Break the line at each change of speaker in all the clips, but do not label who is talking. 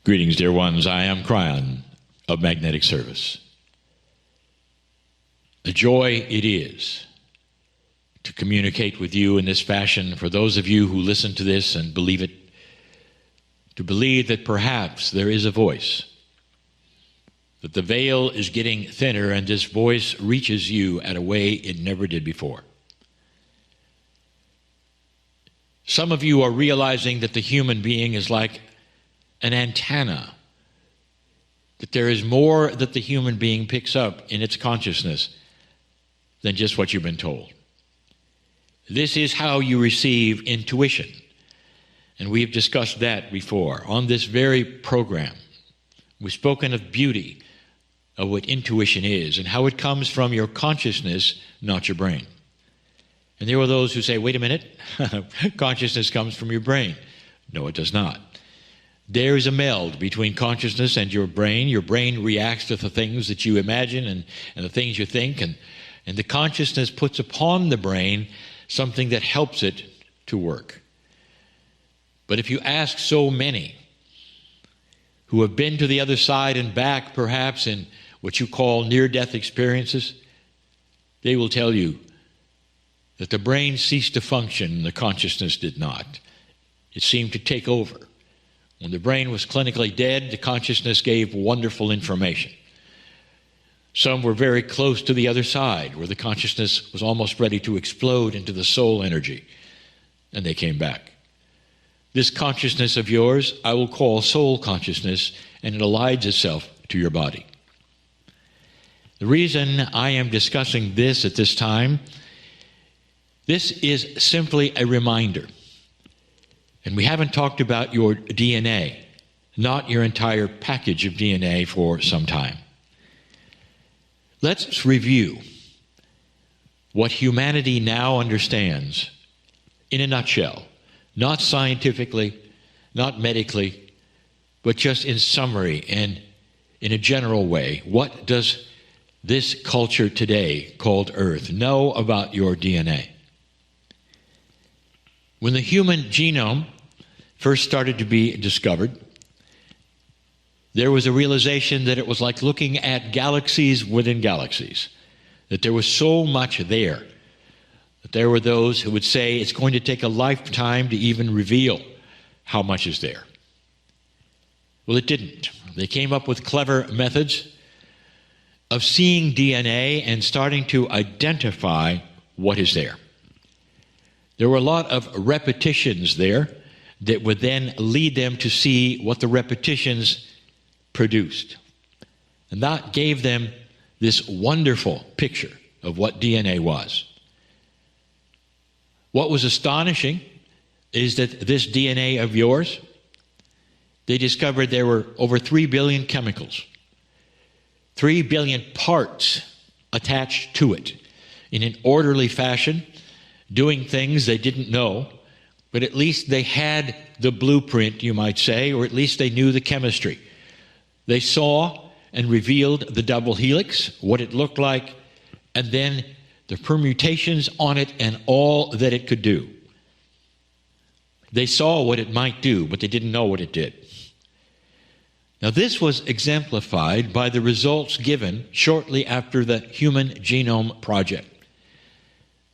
Greetings, dear ones. I am Kryon of Magnetic Service. A joy it is to communicate with you in this fashion. For those of you who listen to this and believe it, to believe that perhaps there is a voice, that the veil is getting thinner and this voice reaches you at a way it never did before. Some of you are realizing that the human being is like an antenna, that there is more that the human being picks up in its consciousness than just what you've been told. This is how you receive intuition, and we've discussed that before. On this very program, we've spoken of beauty, of what intuition is, and how it comes from your consciousness, not your brain. And there are those who say, wait a minute, consciousness comes from your brain. No, it does not. There is a meld between consciousness and your brain. Your brain reacts to the things that you imagine and the things you think, and the consciousness puts upon the brain something that helps it to work. But if you ask so many who have been to the other side and back, perhaps in what you call near-death experiences, they will tell you that the brain ceased to function, the consciousness did not. It seemed to take over. When the brain was clinically dead, the consciousness gave wonderful information. Some were very close to the other side, where the consciousness was almost ready to explode into the soul energy, and they came back. This consciousness of yours, I will call soul consciousness, and it aligns itself to your body. The reason I am discussing this at this time, this is simply a reminder. And we haven't talked about your DNA, not your entire package of DNA, for some time. Let's review what humanity now understands in a nutshell, not scientifically, not medically, but just in summary and in a general way. What does this culture today called Earth know about your DNA? When the human genome first started to be discovered, there was a realization that it was like looking at galaxies within galaxies, that there was so much there, that there were those who would say it's going to take a lifetime to even reveal how much is there. Well, it didn't. They came up with clever methods of seeing DNA and starting to identify what is there. There were a lot of repetitions there that would then lead them to see what the repetitions produced. And that gave them this wonderful picture of what DNA was. What was astonishing is that this DNA of yours, they discovered there were over 3 billion chemicals, 3 billion parts attached to it in an orderly fashion, doing things they didn't know, but at least they had the blueprint, you might say, or at least they knew the chemistry. They saw and revealed the double helix, what it looked like, and then the permutations on it and all that it could do. They saw what it might do, but they didn't know what it did. Now, this was exemplified by the results given shortly after the Human Genome Project,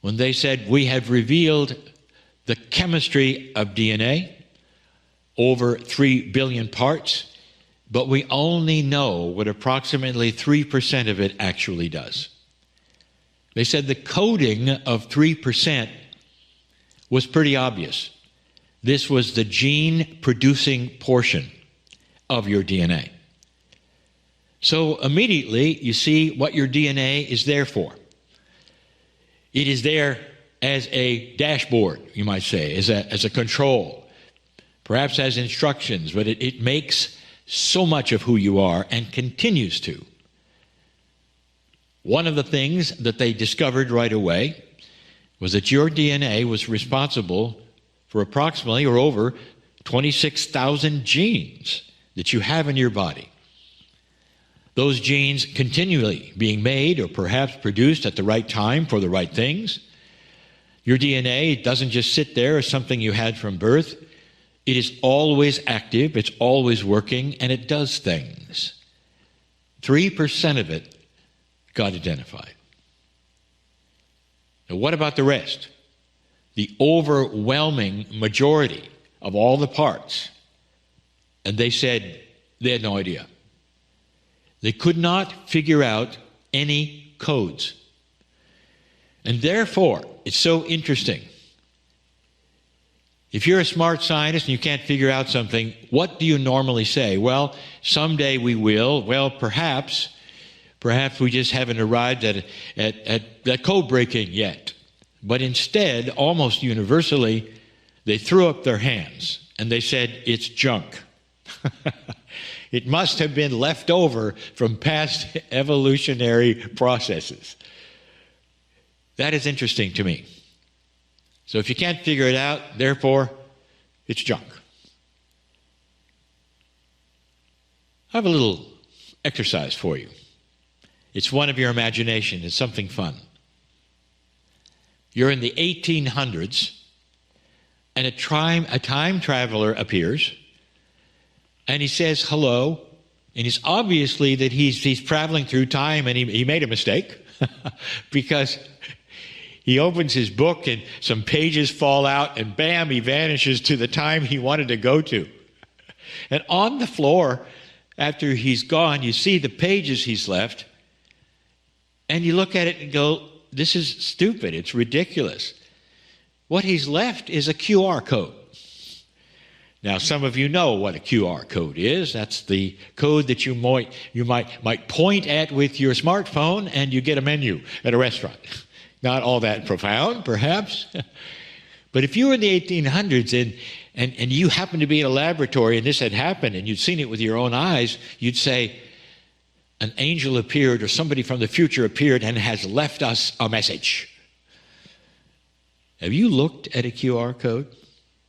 when they said, we have revealed the chemistry of DNA, over 3 billion parts, but we only know what approximately 3% of it actually does. They said the coding of 3% was pretty obvious. This was the gene-producing portion of your DNA. So immediately you see what your DNA is there for. It is there as a dashboard, you might say, as a control, perhaps as instructions, but it makes so much of who you are and continues to. One of the things that they discovered right away was that your DNA was responsible for approximately or over 26,000 genes that you have in your body. Those genes continually being made or perhaps produced at the right time for the right things. Your DNA doesn't just sit there as something you had from birth. It is always active, it's always working, and it does things. 3% of it got identified. Now, what about the rest? The overwhelming majority of all the parts. And they said they had no idea. They could not figure out any codes. And therefore, it's so interesting. If you're a smart scientist and you can't figure out something, what do you normally say? Well, someday we will. Well, perhaps we just haven't arrived at code breaking yet. But instead, almost universally, they threw up their hands and they said, it's junk. It must have been left over from past evolutionary processes. That is interesting to me. So if you can't figure it out, therefore, it's junk. I have a little exercise for you. It's one of your imagination. It's something fun. You're in the 1800s, and a time traveler appears, and he says hello, and it's obviously that he's traveling through time, and he made a mistake, because he opens his book, and some pages fall out, and bam, he vanishes to the time he wanted to go to. And on the floor, after he's gone, you see the pages he's left, and you look at it and go, this is stupid, it's ridiculous. What he's left is a QR code. Now, some of you know what a QR code is. That's the code that you might point at with your smartphone and you get a menu at a restaurant. Not all that profound, perhaps. But if you were in the 1800s and you happened to be in a laboratory and this had happened and you'd seen it with your own eyes, you'd say, an angel appeared or somebody from the future appeared and has left us a message. Have you looked at a QR code?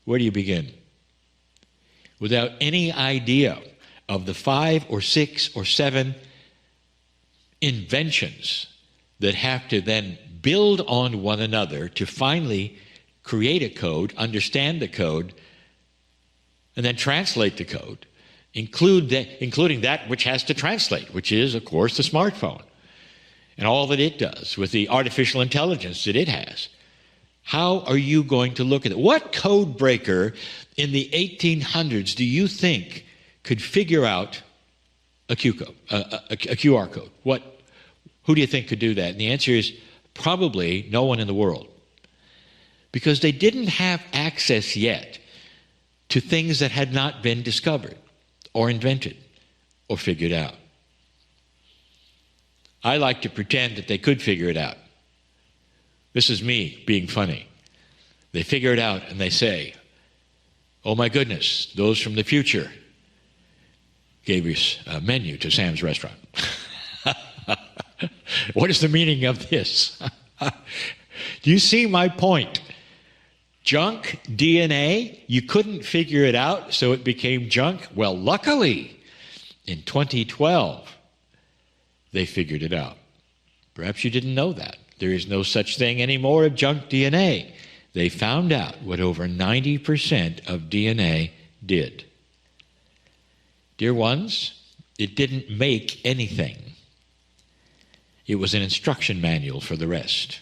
Where do you begin? Without any idea of the 5 or 6 or 7 inventions that have to then build on one another to finally create a code, understand the code, and then translate the code, including that which has to translate, which is, of course, the smartphone, and all that it does with the artificial intelligence that it has. How are you going to look at it? What code breaker in the 1800s do you think could figure out a QR code? Who do you think could do that? And the answer is probably no one in the world. Because they didn't have access yet to things that had not been discovered or invented or figured out. I like to pretend that they could figure it out. This is me being funny. They figure it out and they say, oh my goodness, those from the future gave us a menu to Sam's restaurant. What is the meaning of this? Do you see my point? Junk DNA, you couldn't figure it out, so it became junk. Well, luckily, in 2012, they figured it out. Perhaps you didn't know that. There is no such thing anymore of junk DNA. They found out what over 90% of DNA did. Dear ones, it didn't make anything. It was an instruction manual for the rest.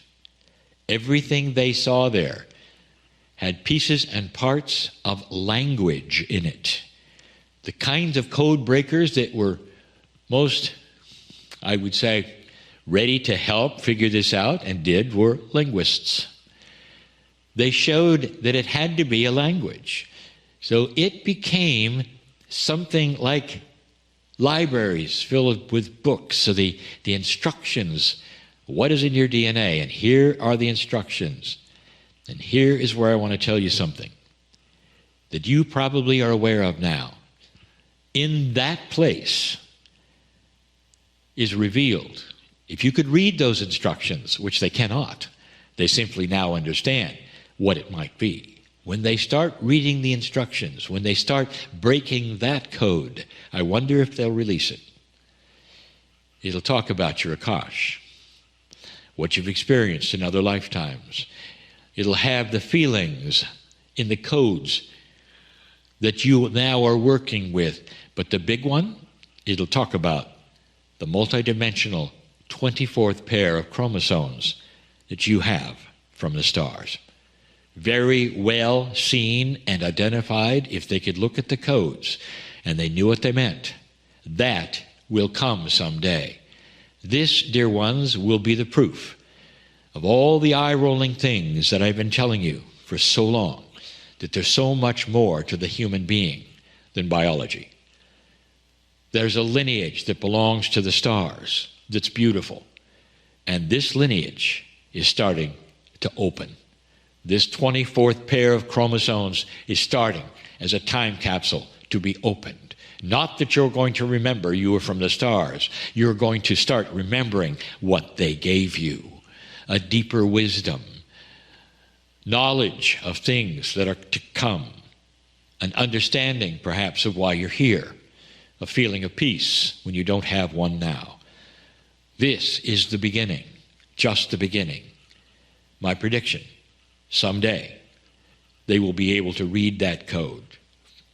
Everything they saw there had pieces and parts of language in it. The kinds of code breakers that were most, I would say, ready to help figure this out and did were linguists. They showed that it had to be a language. So it became something like libraries filled with books. So the instructions, what is in your DNA? And here are the instructions. And here is where I want to tell you something that you probably are aware of now. In that place is revealed. If you could read those instructions, which they cannot, they simply now understand what it might be. When they start reading the instructions, when they start breaking that code, I wonder if they'll release it. It'll talk about your Akash, what you've experienced in other lifetimes. It'll have the feelings in the codes that you now are working with. But the big one, it'll talk about the multidimensional 24th pair of chromosomes that you have from the stars. Very well seen and identified if they could look at the codes and they knew what they meant. That will come someday. This, dear ones, will be the proof of all the eye-rolling things that I've been telling you for so long, that there's so much more to the human being than biology. There's a lineage that belongs to the stars that's beautiful. And this lineage is starting to open. This 24th pair of chromosomes is starting as a time capsule to be opened. Not that you're going to remember you were from the stars. You're going to start remembering what they gave you. A deeper wisdom, knowledge of things that are to come, an understanding perhaps of why you're here, a feeling of peace when you don't have one now. This is the beginning, just the beginning. My prediction, someday they will be able to read that code.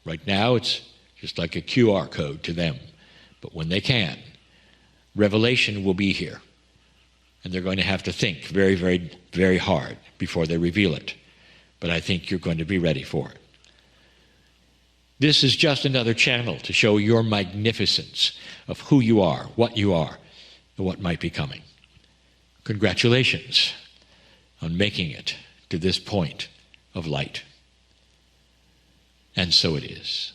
Right now it's just like a QR code to them. But when they can, revelation will be here. And they're going to have to think very, very, very hard before they reveal it. But I think you're going to be ready for it. This is just another channel to show your magnificence of who you are, and what might be coming. Congratulations on making it to this point of light. And so it is.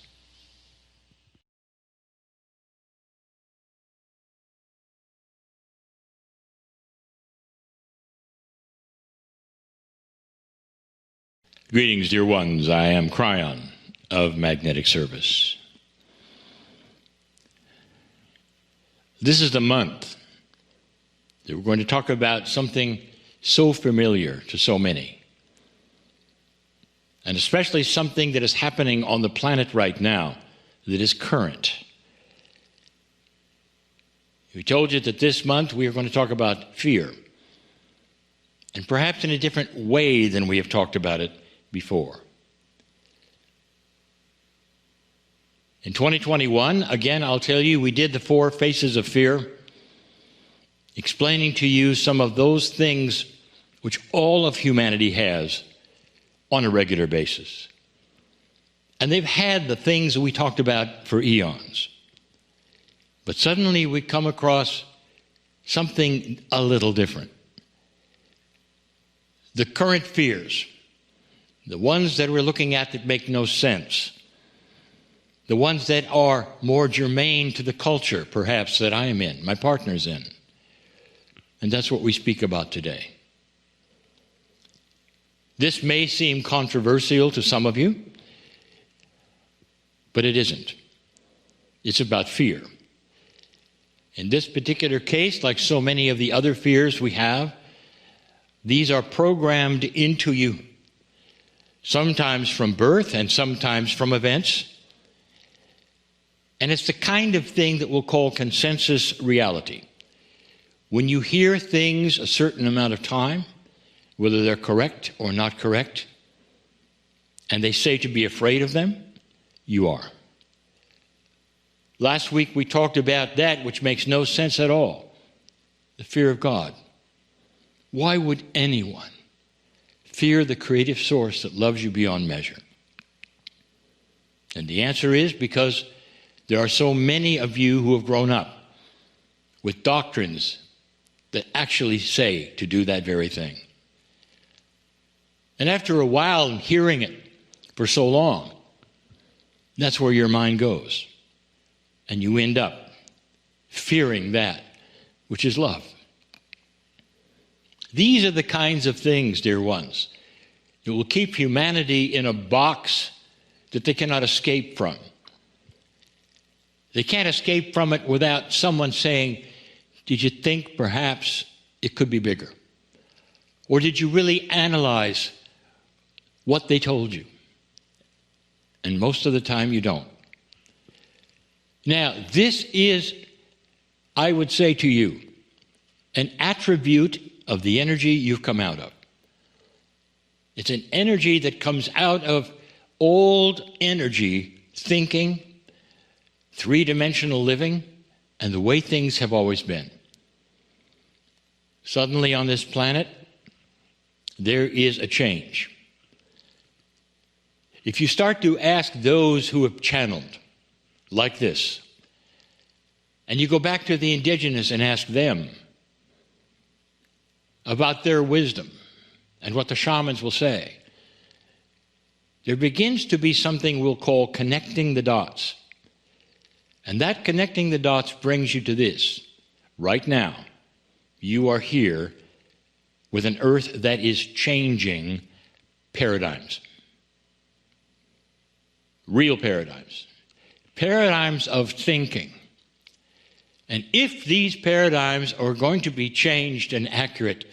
Greetings, dear ones. I am Kryon of Magnetic Service. This is the month that we're going to talk about something so familiar to so many, and especially something that is happening on the planet right now that is current. We told you that this month we are going to talk about fear, and perhaps in a different way than we have talked about it before. In 2021, again, I'll tell you, we did the 4 faces of fear, explaining to you some of those things which all of humanity has on a regular basis. And they've had the things that we talked about for eons. But suddenly we come across something a little different. The current fears, the ones that we're looking at that make no sense, the ones that are more germane to the culture, perhaps, that I am in, my partner's in. And that's what we speak about today. This may seem controversial to some of you, but it isn't. It's about fear. In this particular case, like so many of the other fears we have, these are programmed into you, sometimes from birth and sometimes from events. And it's the kind of thing that we'll call consensus reality. When you hear things a certain amount of time, whether they're correct or not correct, and they say to be afraid of them, you are. Last week we talked about that which makes no sense at all, the fear of God. Why would anyone fear the creative source that loves you beyond measure? And the answer is because there are so many of you who have grown up with doctrines that actually say to do that very thing. And after a while, hearing it for so long, that's where your mind goes. And you end up fearing that which is love. These are the kinds of things, dear ones, that will keep humanity in a box that they cannot escape from. They can't escape from it without someone saying, did you think perhaps it could be bigger? Or did you really analyze what they told you? And most of the time you don't. Now, this is, I would say to you, an attribute of the energy you've come out of. It's an energy that comes out of old energy thinking, three-dimensional living, and the way things have always been. Suddenly on this planet, there is a change. If you start to ask those who have channeled like this, and you go back to the indigenous and ask them about their wisdom and what the shamans will say, there begins to be something we'll call connecting the dots. And that connecting the dots brings you to this. Right now, you are here with an earth that is changing paradigms. Real paradigms. Paradigms of thinking. And if these paradigms are going to be changed and accurate,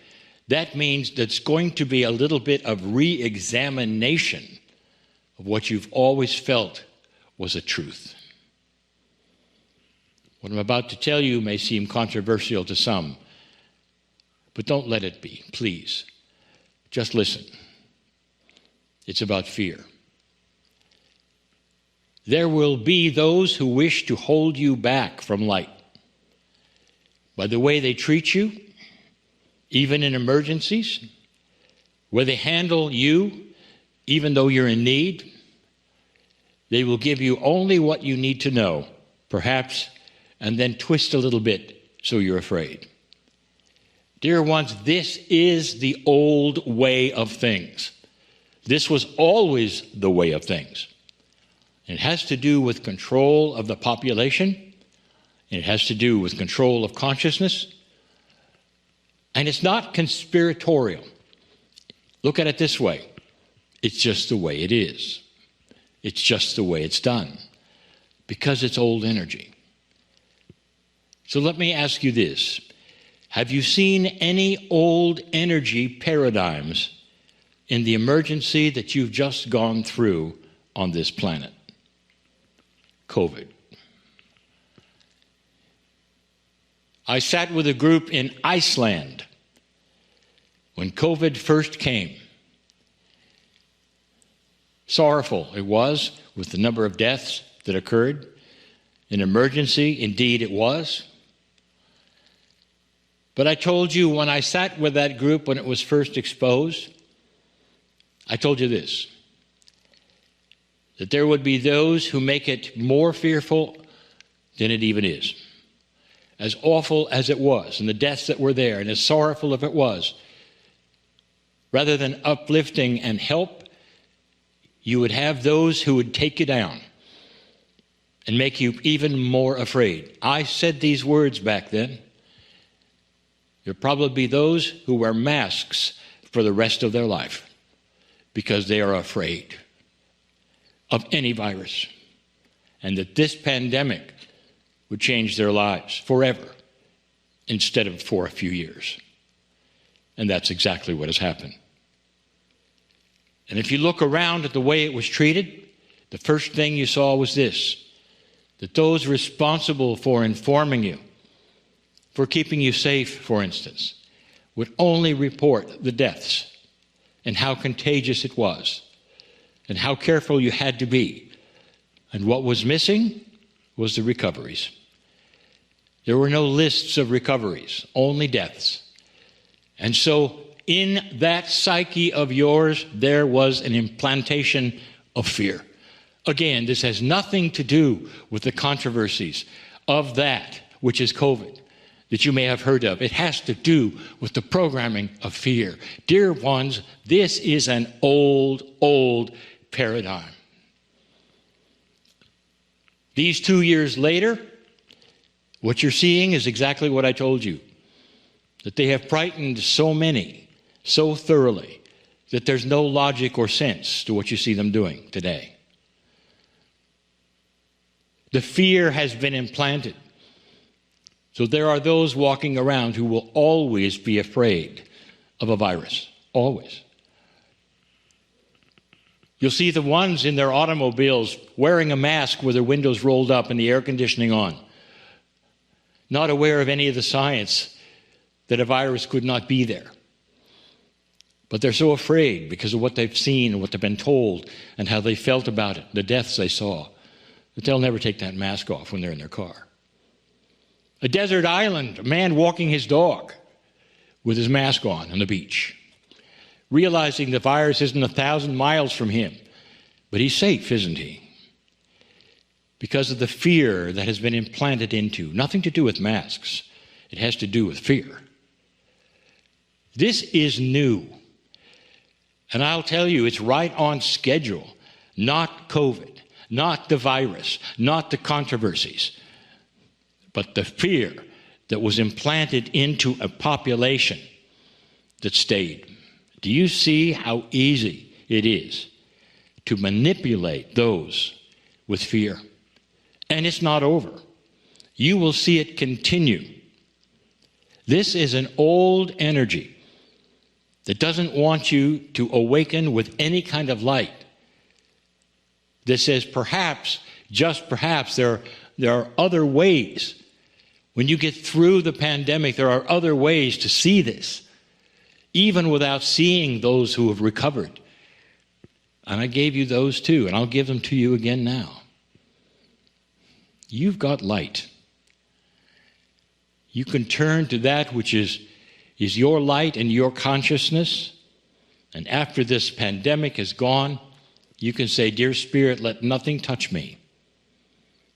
that means there's going to be a little bit of re-examination of what you've always felt was a truth. What I'm about to tell you may seem controversial to some, but don't let it be, please. Just listen. It's about fear. There will be those who wish to hold you back from light by the way they treat you, even in emergencies, where they handle you, even though you're in need. They will give you only what you need to know, perhaps, and then twist a little bit so you're afraid. Dear ones, this is the old way of things. This was always the way of things. It has to do with control of the population. It has to do with control of consciousness. And it's not conspiratorial. Look at it this way. It's just the way it is. It's just the way it's done. Because it's old energy. So let me ask you this. Have you seen any old energy paradigms in the emergency that you've just gone through on this planet? COVID. I sat with a group in Iceland when COVID first came. Sorrowful it was with the number of deaths that occurred. An emergency, indeed it was. But I told you when I sat with that group when it was first exposed, I told you this, that there would be those who make it more fearful than it even is. As awful as it was, and the deaths that were there, and as sorrowful as it was, rather than uplifting and help, you would have those who would take you down and make you even more afraid. I said these words back then. There'll probably be those who wear masks for the rest of their life because they are afraid of any virus, and that this pandemic would change their lives forever instead of for a few years. And that's exactly what has happened. And if you look around at the way it was treated, the first thing you saw was this, that those responsible for informing you, for keeping you safe, for instance, would only report the deaths and how contagious it was and how careful you had to be. And what was missing was the recoveries. There were no lists of recoveries, only deaths. And so in that psyche of yours, there was an implantation of fear. Again, this has nothing to do with the controversies of that which is COVID that you may have heard of. It has to do with the programming of fear. Dear ones, this is an old, old paradigm. These 2 years later, what you're seeing is exactly what I told you, that they have frightened so many, so thoroughly, that there's no logic or sense to what you see them doing today. The fear has been implanted. So there are those walking around who will always be afraid of a virus. Always. You'll see the ones in their automobiles wearing a mask with their windows rolled up and the air conditioning on, not aware of any of the science that a virus could not be there. But they're so afraid because of what they've seen and what they've been told and how they felt about it, the deaths they saw, that they'll never take that mask off when they're in their car. A desert island, a man walking his dog with his mask on the beach, realizing the virus isn't 1,000 miles from him, but he's safe, isn't he? Because of the fear that has been implanted into, nothing to do with masks, it has to do with fear. This is new. And I'll tell you, it's right on schedule. Not COVID, not the virus, not the controversies, but the fear that was implanted into a population that stayed. Do you see how easy it is to manipulate those with fear? And it's not over. You will see it continue. This is an old energy that doesn't want you to awaken with any kind of light. That says perhaps, just perhaps, there are other ways. When you get through the pandemic, there are other ways to see this, even without seeing those who have recovered. And I gave you those too, and I'll give them to you again now. You've got light. You can turn to that which is your light and your consciousness. And after this pandemic is gone, you can say, "Dear Spirit, let nothing touch me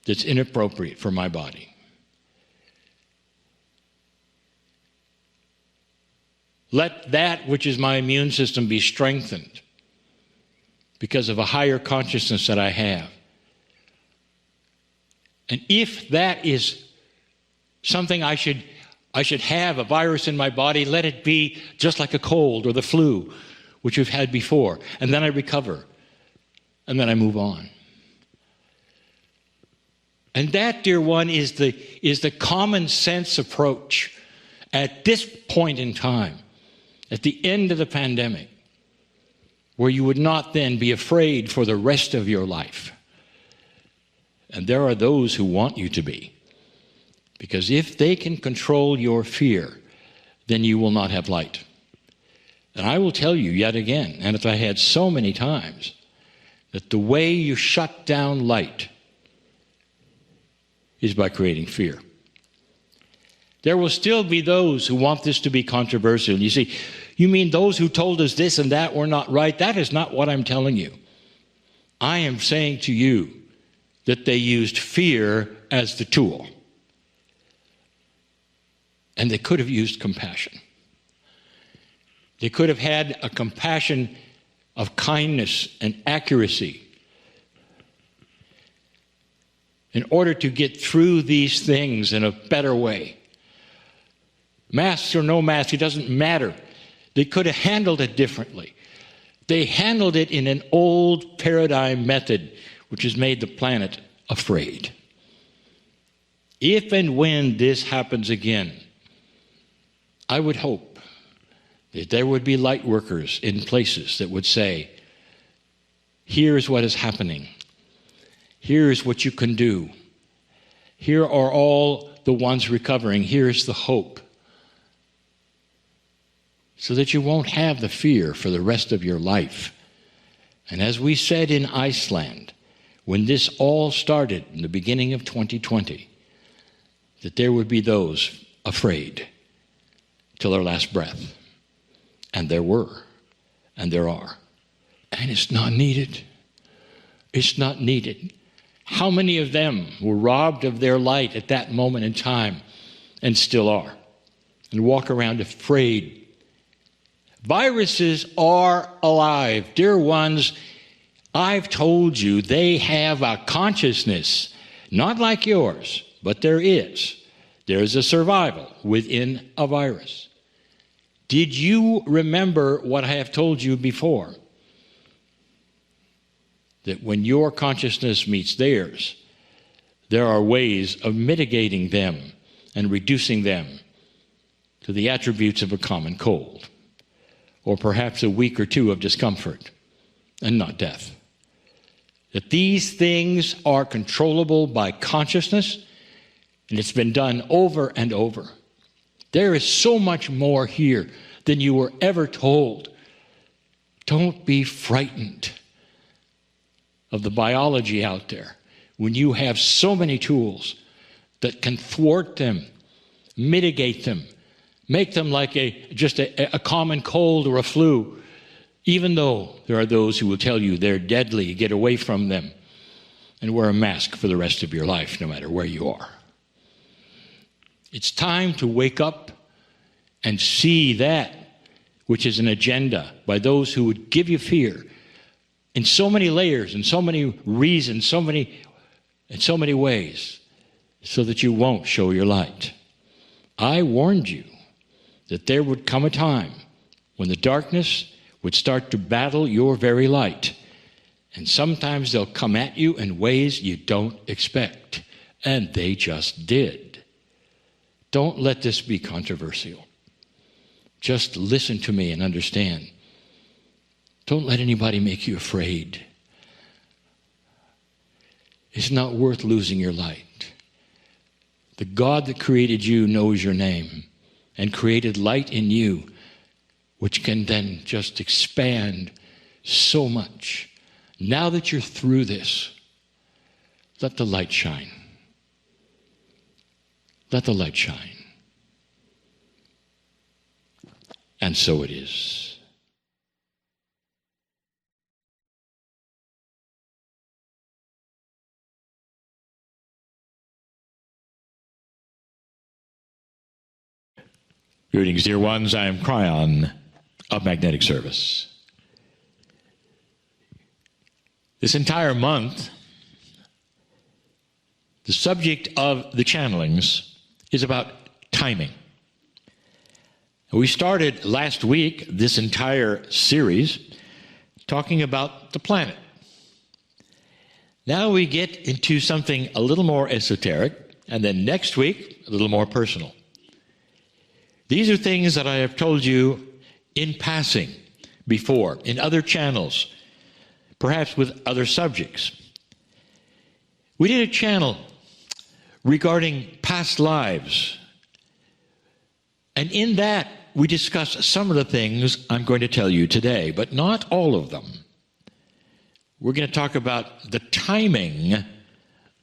that's inappropriate for my body. Let that which is my immune system be strengthened because of a higher consciousness that I have. And if that is something I should have, a virus in my body, let it be just like a cold or the flu, which you've had before. And then I recover. And then I move on." And that, dear one, is the common sense approach at this point in time, at the end of the pandemic, where you would not then be afraid for the rest of your life. And there are those who want you to be. Because if they can control your fear, then you will not have light. And I will tell you yet again, and as I had so many times, that the way you shut down light is by creating fear. There will still be those who want this to be controversial. You see, you mean those who told us this and that were not right? That is not what I'm telling you. I am saying to you that they used fear as the tool. And they could have used compassion. They could have had a compassion of kindness and accuracy in order to get through these things in a better way. Masks or no masks, it doesn't matter. They could have handled it differently. They handled it in an old paradigm method, which has made the planet afraid. If and when this happens again, I would hope that there would be light workers in places that would say, "Here's what is happening. Here's what you can do. Here are all the ones recovering. Here's the hope." So that you won't have the fear for the rest of your life. And as we said in Iceland, when this all started in the beginning of 2020, that there would be those afraid till their last breath. And there were, and there are. And it's not needed. It's not needed. How many of them were robbed of their light at that moment in time and still are, and walk around afraid? Viruses are alive. Dear ones, I've told you they have a consciousness, not like yours, but there is. There is a survival within a virus. Did you remember what I have told you before? That when your consciousness meets theirs, there are ways of mitigating them and reducing them to the attributes of a common cold, or perhaps a week or two of discomfort, and not death. That these things are controllable by consciousness, and it's been done over and over. There is so much more here than you were ever told. Don't be frightened of the biology out there when you have so many tools that can thwart them, mitigate them, make them like just a common cold or a flu, even though there are those who will tell you they're deadly, get away from them, and wear a mask for the rest of your life, no matter where you are. It's time to wake up and see that which is an agenda by those who would give you fear in so many layers, in so many reasons, in so many ways, so that you won't show your light. I warned you that there would come a time when the darkness would start to battle your very light. And sometimes they'll come at you in ways you don't expect. And they just did. Don't let this be controversial. Just listen to me and understand. Don't let anybody make you afraid. It's not worth losing your light. The God that created you knows your name and created light in you, which can then just expand so much. Now that you're through this, let the light shine. Let the light shine. And so it is. Greetings, dear ones. I am Kryon of Magnetic Service. This entire month, the subject of the channelings is about timing. We started last week this entire series talking about the planet. Now we get into something a little more esoteric, and then next week, a little more personal. These are things that I have told you in passing before, in other channels, perhaps with other subjects. We did a channel regarding past lives, and in that we discussed some of the things I'm going to tell you today, but not all of them. We're going to talk about the timing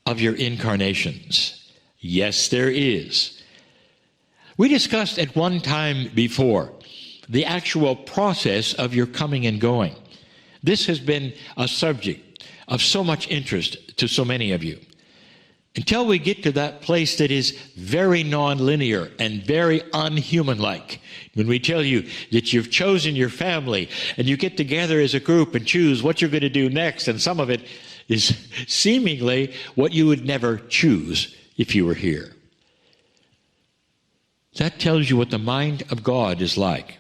of your incarnations. Yes, there is. We discussed at one time before the actual process of your coming and going. This has been a subject of so much interest to so many of you. Until we get to that place that is very nonlinear and very unhuman-like, when we tell you that you've chosen your family and you get together as a group and choose what you're going to do next, and some of it is seemingly what you would never choose if you were here. That tells you what the mind of God is like.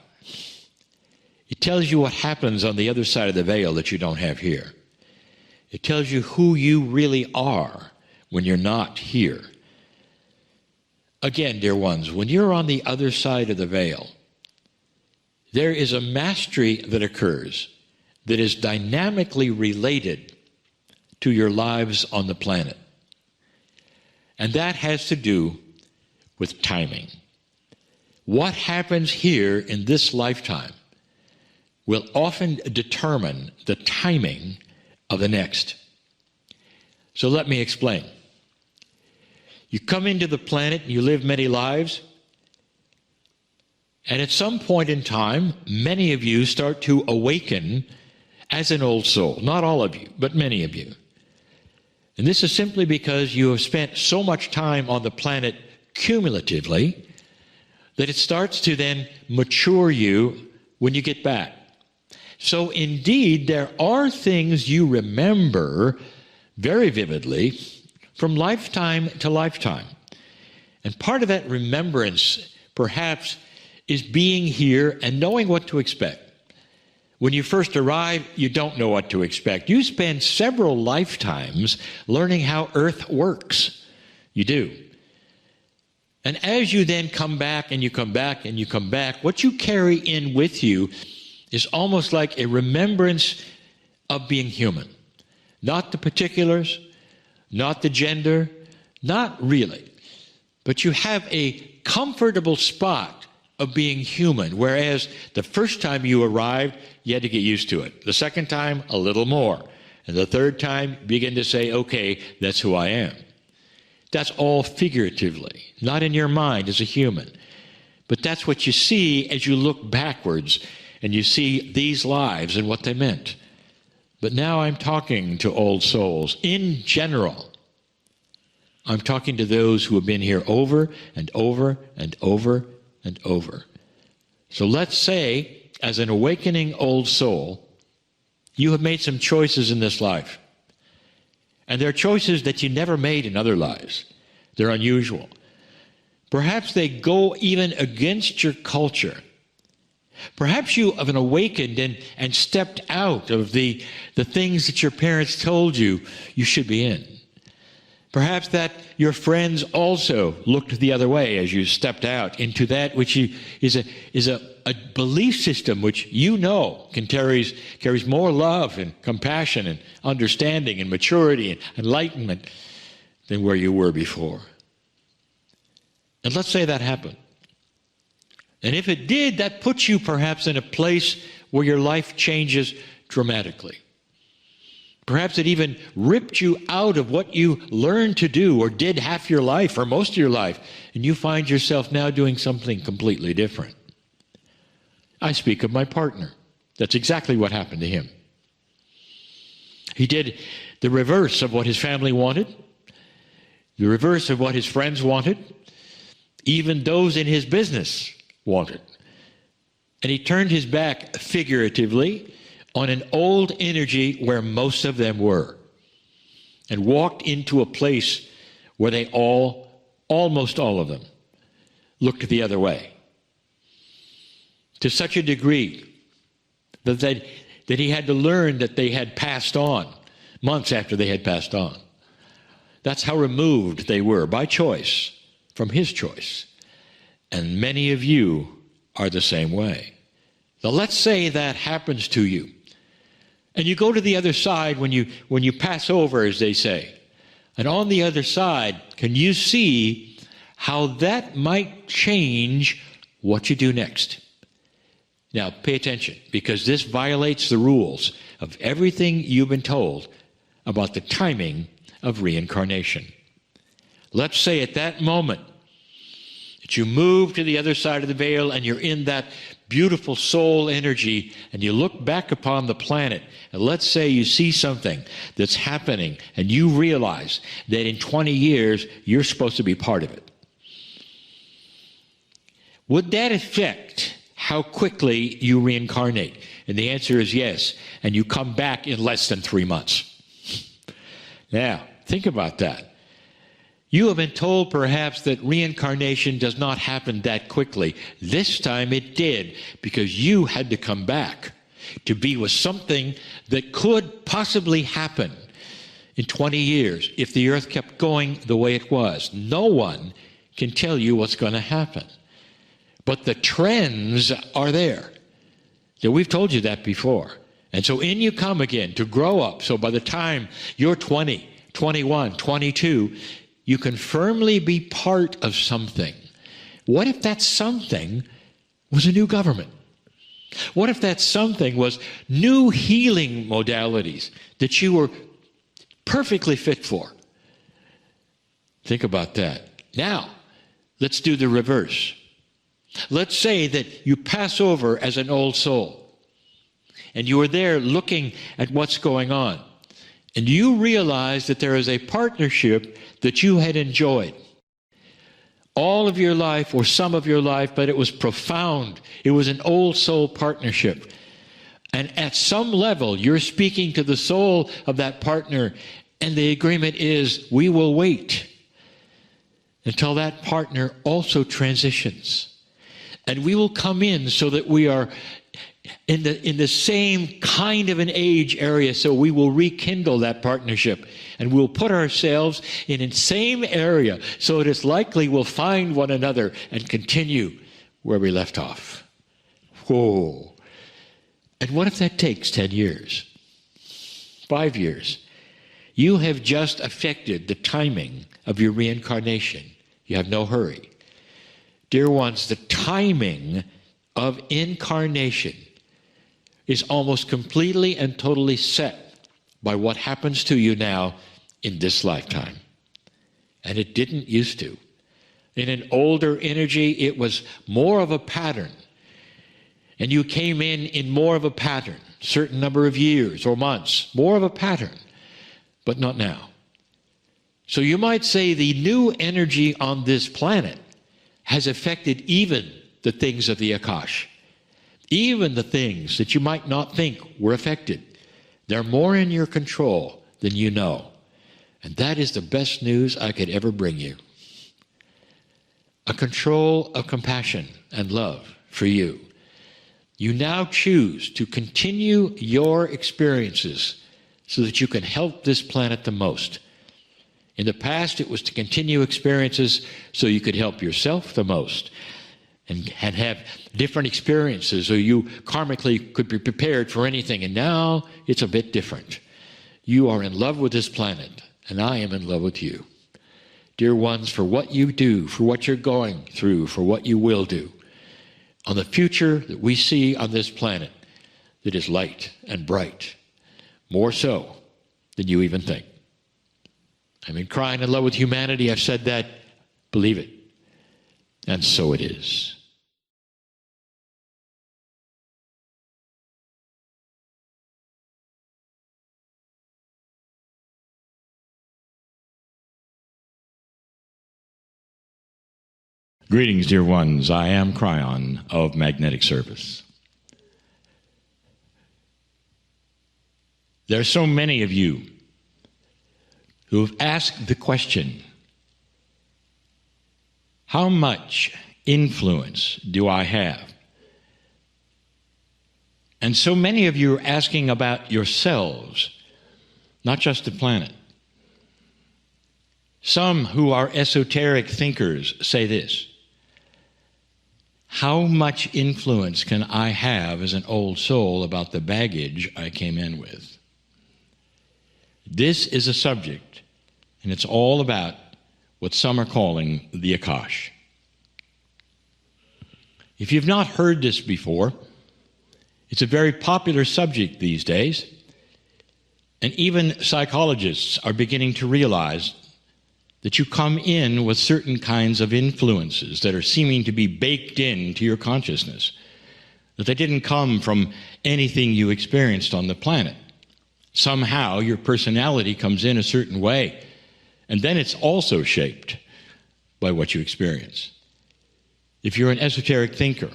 It tells you what happens on the other side of the veil that you don't have here. It tells you who you really are when you're not here. Again, dear ones, when you're on the other side of the veil, there is a mastery that occurs that is dynamically related to your lives on the planet. And that has to do with timing. What happens here in this lifetime will often determine the timing of the next. So let me explain. You come into the planet, you live many lives, and at some point in time, many of you start to awaken as an old soul. Not all of you, but many of you. And this is simply because you have spent so much time on the planet cumulatively that it starts to then mature you when you get back. So indeed, there are things you remember very vividly from lifetime to lifetime. And part of that remembrance, perhaps, is being here and knowing what to expect. When you first arrive, you don't know what to expect. You spend several lifetimes learning how Earth works. You do. And as you then come back and you come back and you come back, what you carry in with you is almost like a remembrance of being human. Not the particulars, not the gender, not really. But you have a comfortable spot of being human, whereas the first time you arrived, you had to get used to it. The second time, a little more. And the third time, begin to say, okay, that's who I am. That's all figuratively, not in your mind as a human. But that's what you see as you look backwards and you see these lives and what they meant. But now I'm talking to old souls in general. I'm talking to those who have been here over and over and over and over. So let's say, as an awakening old soul, you have made some choices in this life. And they're choices that you never made in other lives. They're unusual. Perhaps they go even against your culture. Perhaps you have awakened and stepped out of the things that your parents told you should be in. Perhaps that your friends also looked the other way as you stepped out into that which is a belief system which you know carries more love and compassion and understanding and maturity and enlightenment than where you were before. And let's say that happened. And if it did, that puts you perhaps in a place where your life changes dramatically. Perhaps it even ripped you out of what you learned to do or did half your life or most of your life, and you find yourself now doing something completely different. I speak of my partner. That's exactly what happened to him. He did the reverse of what his family wanted, the reverse of what his friends wanted, even those in his business wanted. And he turned his back figuratively on an old energy where most of them were, and walked into a place where they almost all of them, looked the other way. To such a degree that he had to learn that they had passed on, months after they had passed on. That's how removed they were, by choice, from his choice. And many of you are the same way. Now let's say that happens to you. And you go to the other side when you pass over, as they say. And on the other side, can you see how that might change what you do next? Now, pay attention, because this violates the rules of everything you've been told about the timing of reincarnation. Let's say at that moment that you move to the other side of the veil and you're in that beautiful soul energy, and you look back upon the planet, and let's say you see something that's happening and you realize that in 20 years you're supposed to be part of it. Would that affect how quickly you reincarnate? And the answer is yes, and you come back in less than 3 months. Now, think about that. You have been told perhaps that reincarnation does not happen that quickly. This time it did, because you had to come back to be with something that could possibly happen in 20 years if the earth kept going the way it was. No one can tell you what's going to happen. But the trends are there. So we've told you that before. And so in you come again to grow up. So by the time you're 20, 21, 22, you can firmly be part of something. What if that something was a new government? What if that something was new healing modalities that you were perfectly fit for? Think about that. Now, let's do the reverse. Let's say that you pass over as an old soul, and you are there looking at what's going on, and you realize that there is a partnership that you had enjoyed all of your life or some of your life, but it was profound. It was an old soul partnership. And at some level, you're speaking to the soul of that partner, and the agreement is, we will wait until that partner also transitions. And we will come in so that we are in the same kind of an age area, so we will rekindle that partnership, and we'll put ourselves in the same area so it is likely we'll find one another and continue where we left off. Whoa. And what if that takes 10 years? 5 years? You have just affected the timing of your reincarnation. You have no hurry. Dear ones, the timing of incarnation is almost completely and totally set by what happens to you now in this lifetime. And it didn't used to. In an older energy, it was more of a pattern. And you came in more of a pattern, certain number of years or months, more of a pattern, but not now. So you might say the new energy on this planet has affected even the things of the Akash. Even the things that you might not think were affected. They're more in your control than you know. And that is the best news I could ever bring you. A control of compassion and love for you. You now choose to continue your experiences so that you can help this planet the most. In the past, it was to continue experiences so you could help yourself the most and have different experiences so you karmically could be prepared for anything. And now it's a bit different. You are in love with this planet, and I am in love with you. Dear ones, for what you do, for what you're going through, for what you will do, on the future that we see on this planet that is light and bright, more so than you even think. I'm in Kryon in love with humanity. I've said that. Believe it. And so it is. Greetings, dear ones. I am Kryon of Magnetic Service. There are so many of you who have asked the question, how much influence do I have? And so many of you are asking about yourselves, not just the planet. Some who are esoteric thinkers say this: how much influence can I have as an old soul about the baggage I came in with? This is a subject, and it's all about what some are calling the Akash. If you've not heard this before, it's a very popular subject these days, and even psychologists are beginning to realize that you come in with certain kinds of influences that are seeming to be baked into your consciousness, that they didn't come from anything you experienced on the planet. Somehow your personality comes in a certain way, and then it's also shaped by what you experience. If you're an esoteric thinker,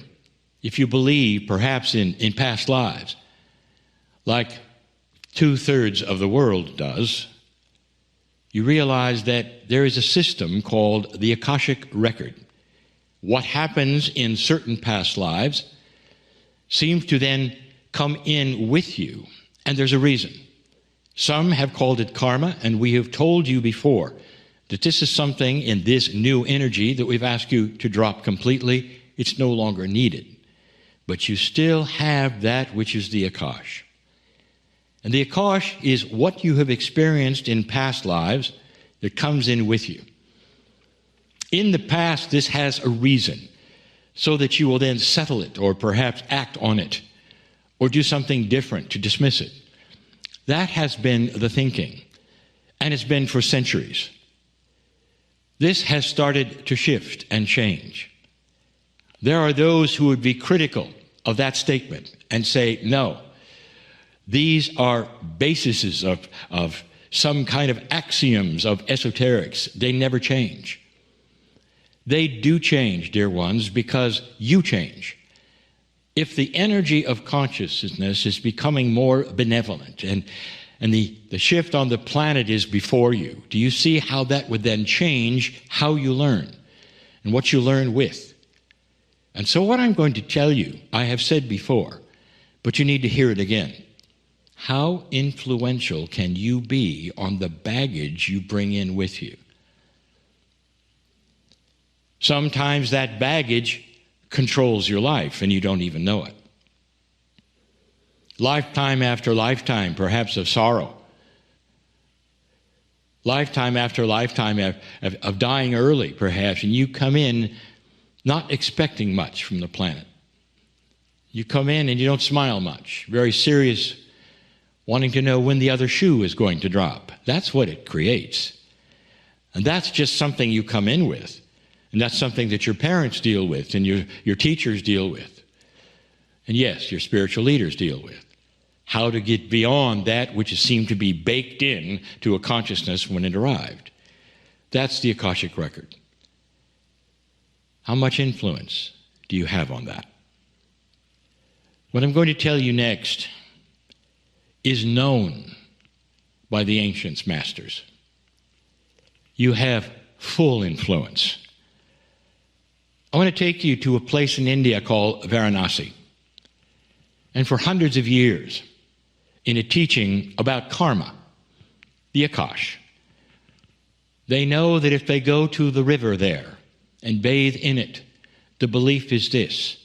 if you believe perhaps in past lives, like 2/3 of the world does, you realize that there is a system called the Akashic Record. What happens in certain past lives seems to then come in with you, and there's a reason. Some have called it karma, and we have told you before that this is something in this new energy that we've asked you to drop completely. It's no longer needed. But you still have that which is the Akash. And the Akash is what you have experienced in past lives that comes in with you. In the past, this has a reason, so that you will then settle it, or perhaps act on it, or do something different to dismiss it. That has been the thinking, and it's been for centuries. This has started to shift and change. There are those who would be critical of that statement and say, no, these are bases of some kind of axioms of esoterics. They never change. They do change, dear ones, because you change. If the energy of consciousness is becoming more benevolent and the shift on the planet is before you, do you see how that would then change how you learn and what you learn with? And so what I'm going to tell you, I have said before, but you need to hear it again. How influential can you be on the baggage you bring in with you? Sometimes that baggage controls your life and you don't even know it. Lifetime after lifetime, perhaps of sorrow. Lifetime after lifetime of dying early, perhaps, and you come in not expecting much from the planet. You come in and you don't smile much, very serious, wanting to know when the other shoe is going to drop. That's what it creates. And that's just something you come in with. And that's something that your parents deal with and your teachers deal with. And yes, your spiritual leaders deal with. How to get beyond that which is seemed to be baked in to a consciousness when it arrived. That's the Akashic record. How much influence do you have on that? What I'm going to tell you next is known by the ancients' masters. You have full influence. I want to take you to a place in India called Varanasi. And for hundreds of years, in a teaching about karma, the Akash, they know that if they go to the river there and bathe in it, the belief is this,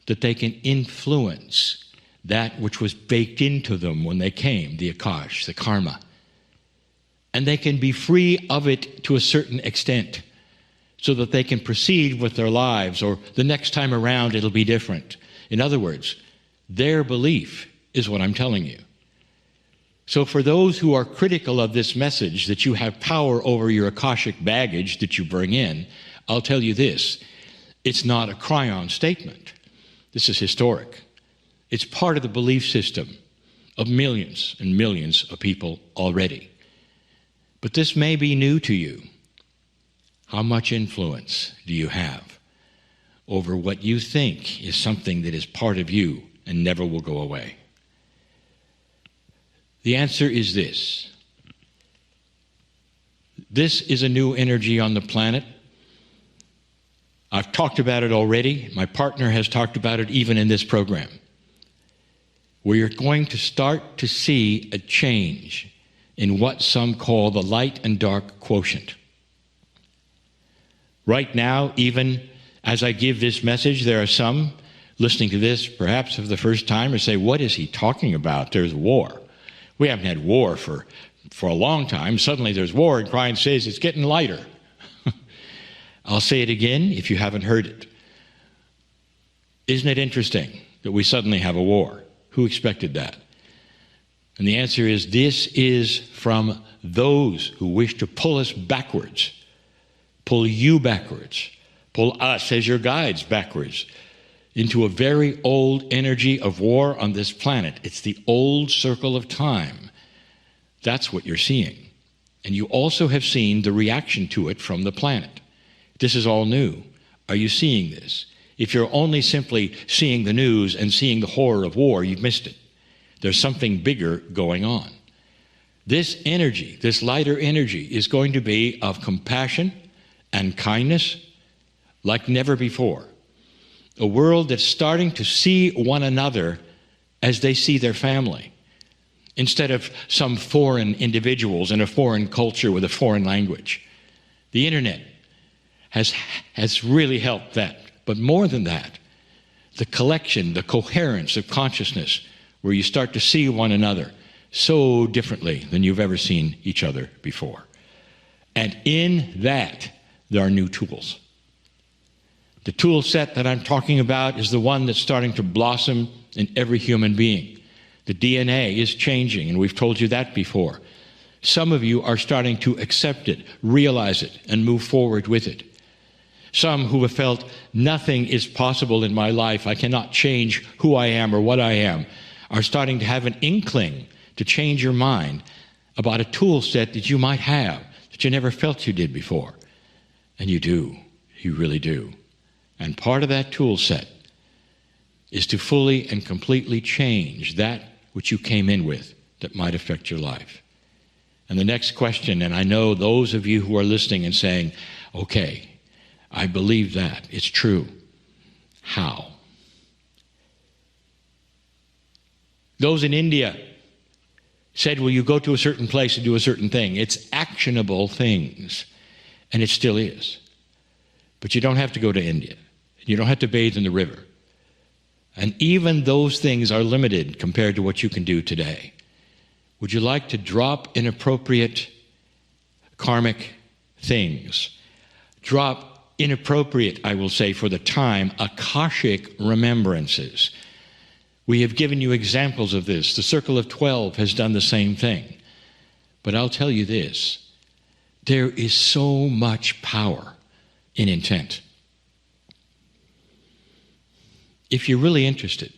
that they can influence that which was baked into them when they came, the Akash, the karma. And they can be free of it to a certain extent so that they can proceed with their lives, or the next time around it'll be different. In other words, their belief is what I'm telling you. So for those who are critical of this message, that you have power over your Akashic baggage that you bring in, I'll tell you this, it's not a Kryon statement. This is historic. It's part of the belief system of millions and millions of people already. But this may be new to you. How much influence do you have over what you think is something that is part of you and never will go away? The answer is this. This is a new energy on the planet. I've talked about it already. My partner has talked about it even in this program. We are going to start to see a change in what some call the light and dark quotient. Right now, even as I give this message, there are some listening to this perhaps for the first time who say, what is he talking about? There's war. We haven't had war for a long time. Suddenly there's war, and Kryon says it's getting lighter. I'll say it again if you haven't heard it. Isn't it interesting that we suddenly have a war? Who expected that? And the answer is, this is from those who wish to pull us backwards, pull you backwards, pull us as your guides backwards into a very old energy of war on this planet. It's the old circle of time. That's what you're seeing. And you also have seen the reaction to it from the planet. This is all new. Are you seeing this? If you're only simply seeing the news and seeing the horror of war, you've missed it. There's something bigger going on. This energy, this lighter energy, is going to be of compassion and kindness like never before. A world that's starting to see one another as they see their family, instead of some foreign individuals in a foreign culture with a foreign language. The internet has really helped that. But more than that, the collection, the coherence of consciousness, where you start to see one another so differently than you've ever seen each other before. And in that, there are new tools. The tool set that I'm talking about is the one that's starting to blossom in every human being. The DNA is changing, and we've told you that before. Some of you are starting to accept it, realize it, and move forward with it. Some who have felt nothing is possible in my life, I cannot change who I am or what I am, are starting to have an inkling to change your mind about a tool set that you might have that you never felt you did before. And you do. You really do. And part of that tool set is to fully and completely change that which you came in with that might affect your life. And the next question, and I know those of you who are listening and saying, okay, I believe that. It's true. How? Those in India said, well, you go to a certain place and do a certain thing. It's actionable things, and it still is. But you don't have to go to India. You don't have to bathe in the river. And even those things are limited compared to what you can do today. Would you like to drop inappropriate karmic things? Drop inappropriate, I will say, for the time, Akashic remembrances. We have given you examples of this. The Circle of 12 has done the same thing. But I'll tell you this, there is so much power in intent. If you're really interested,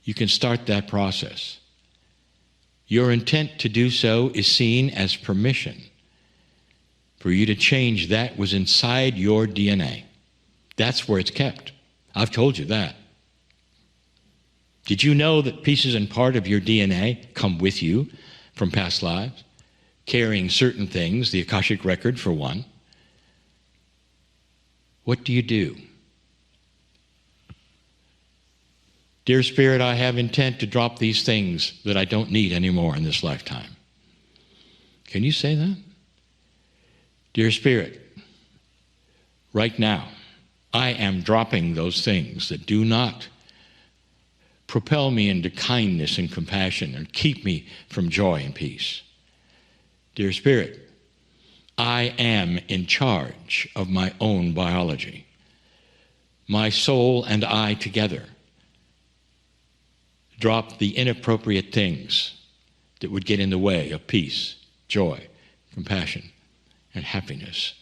you can start that process. Your intent to do so is seen as permission for you to change that was inside your DNA. That's where it's kept. I've told you that. Did you know that pieces and part of your DNA come with you from past lives, carrying certain things, the Akashic record for one? What do you do? Dear Spirit, I have intent to drop these things that I don't need anymore in this lifetime. Can you say that? Dear Spirit, right now, I am dropping those things that do not propel me into kindness and compassion and keep me from joy and peace. Dear Spirit, I am in charge of my own biology. My soul and I together drop the inappropriate things that would get in the way of peace, joy, compassion, and happiness,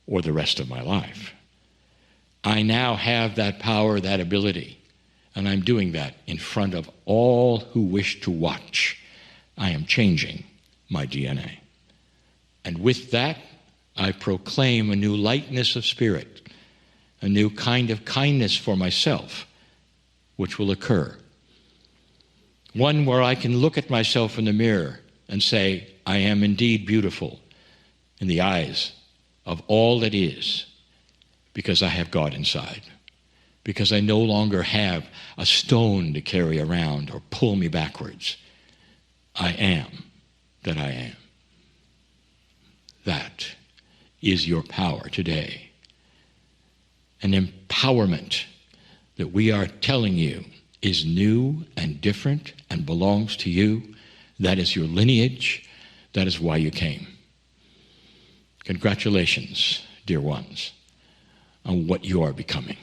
or the rest of my life. I now have that power, that ability, and I'm doing that in front of all who wish to watch. I am changing my DNA. And with that, I proclaim a new lightness of spirit, a new kind of kindness for myself, which will occur. One where I can look at myself in the mirror and say, I am indeed beautiful in the eyes of all that is, because I have God inside, because I no longer have a stone to carry around or pull me backwards. I am that I am. That is your power today. An empowerment that we are telling you is new and different and belongs to you. That is your lineage. That is why you came. Congratulations, dear ones, on what you are becoming.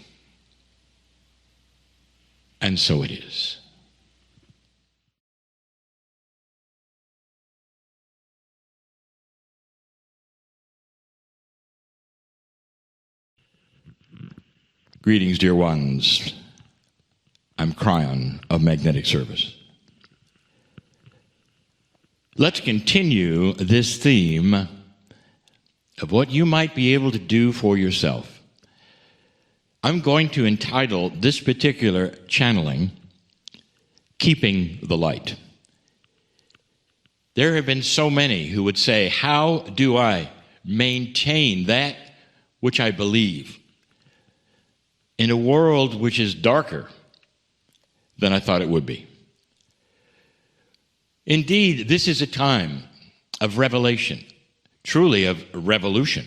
And so it is. Greetings, dear ones. I'm Kryon of Magnetic Service. Let's continue this theme of what you might be able to do for yourself. I'm going to entitle this particular channeling, Keeping the Light. There have been so many who would say, how do I maintain that which I believe in a world which is darker than I thought it would be? Indeed, this is a time of revelation, truly of revolution,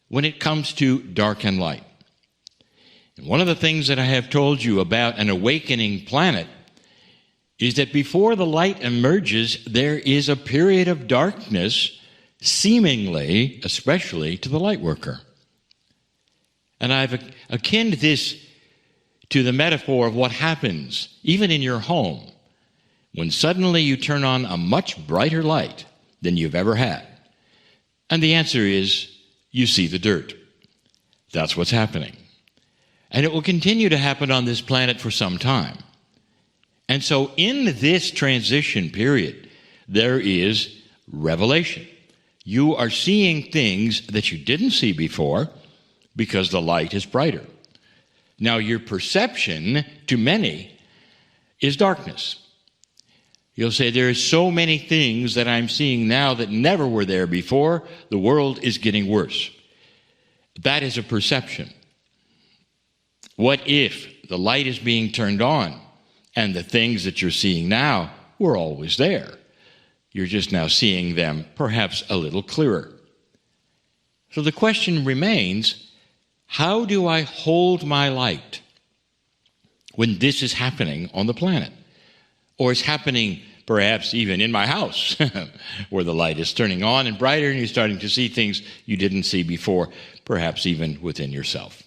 when it comes to dark and light. And one of the things that I have told you about an awakening planet is that before the light emerges, there is a period of darkness, seemingly, especially to the light worker. And I've akined this to the metaphor of what happens, even in your home, when suddenly you turn on a much brighter light than you've ever had. And the answer is, you see the dirt. That's what's happening. And it will continue to happen on this planet for some time. And so in this transition period, there is revelation. You are seeing things that you didn't see before because the light is brighter. Now, your perception, to many, is darkness. You'll say, there are so many things that I'm seeing now that never were there before. The world is getting worse. That is a perception. What if the light is being turned on and the things that you're seeing now were always there? You're just now seeing them perhaps a little clearer. So the question remains, how do I hold my light when this is happening on the planet? Or is happening perhaps even in my house, where the light is turning on and brighter, and you're starting to see things you didn't see before, perhaps even within yourself.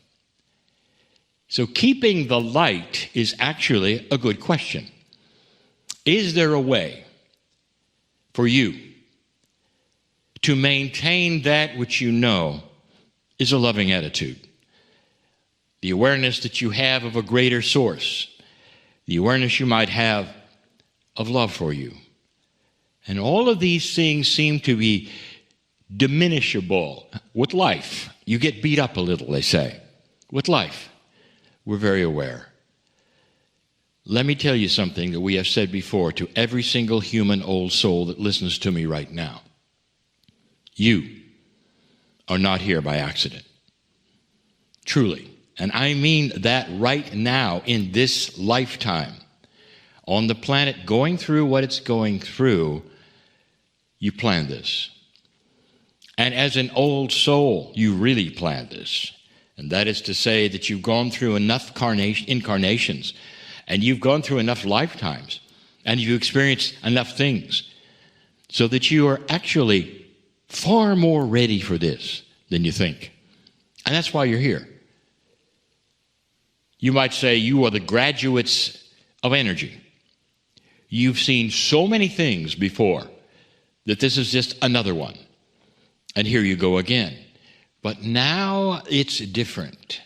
So keeping the light is actually a good question. Is there a way for you to maintain that which you know is a loving attitude? The awareness that you have of a greater source, the awareness you might have of love for you. And all of these things seem to be diminishable with life. You get beat up a little, they say. With life, we're very aware. Let me tell you something that we have said before to every single human old soul that listens to me right now. You are not here by accident. Truly. And I mean that right now in this lifetime. On the planet going through what it's going through, you planned this. And as an old soul, you really planned this. And that is to say that you've gone through enough incarnations, and you've gone through enough lifetimes, and you've experienced enough things, so that you are actually far more ready for this than you think. And that's why you're here. You might say you are the graduates of energy. You've seen so many things before that this is just another one. And here you go again. But now it's different.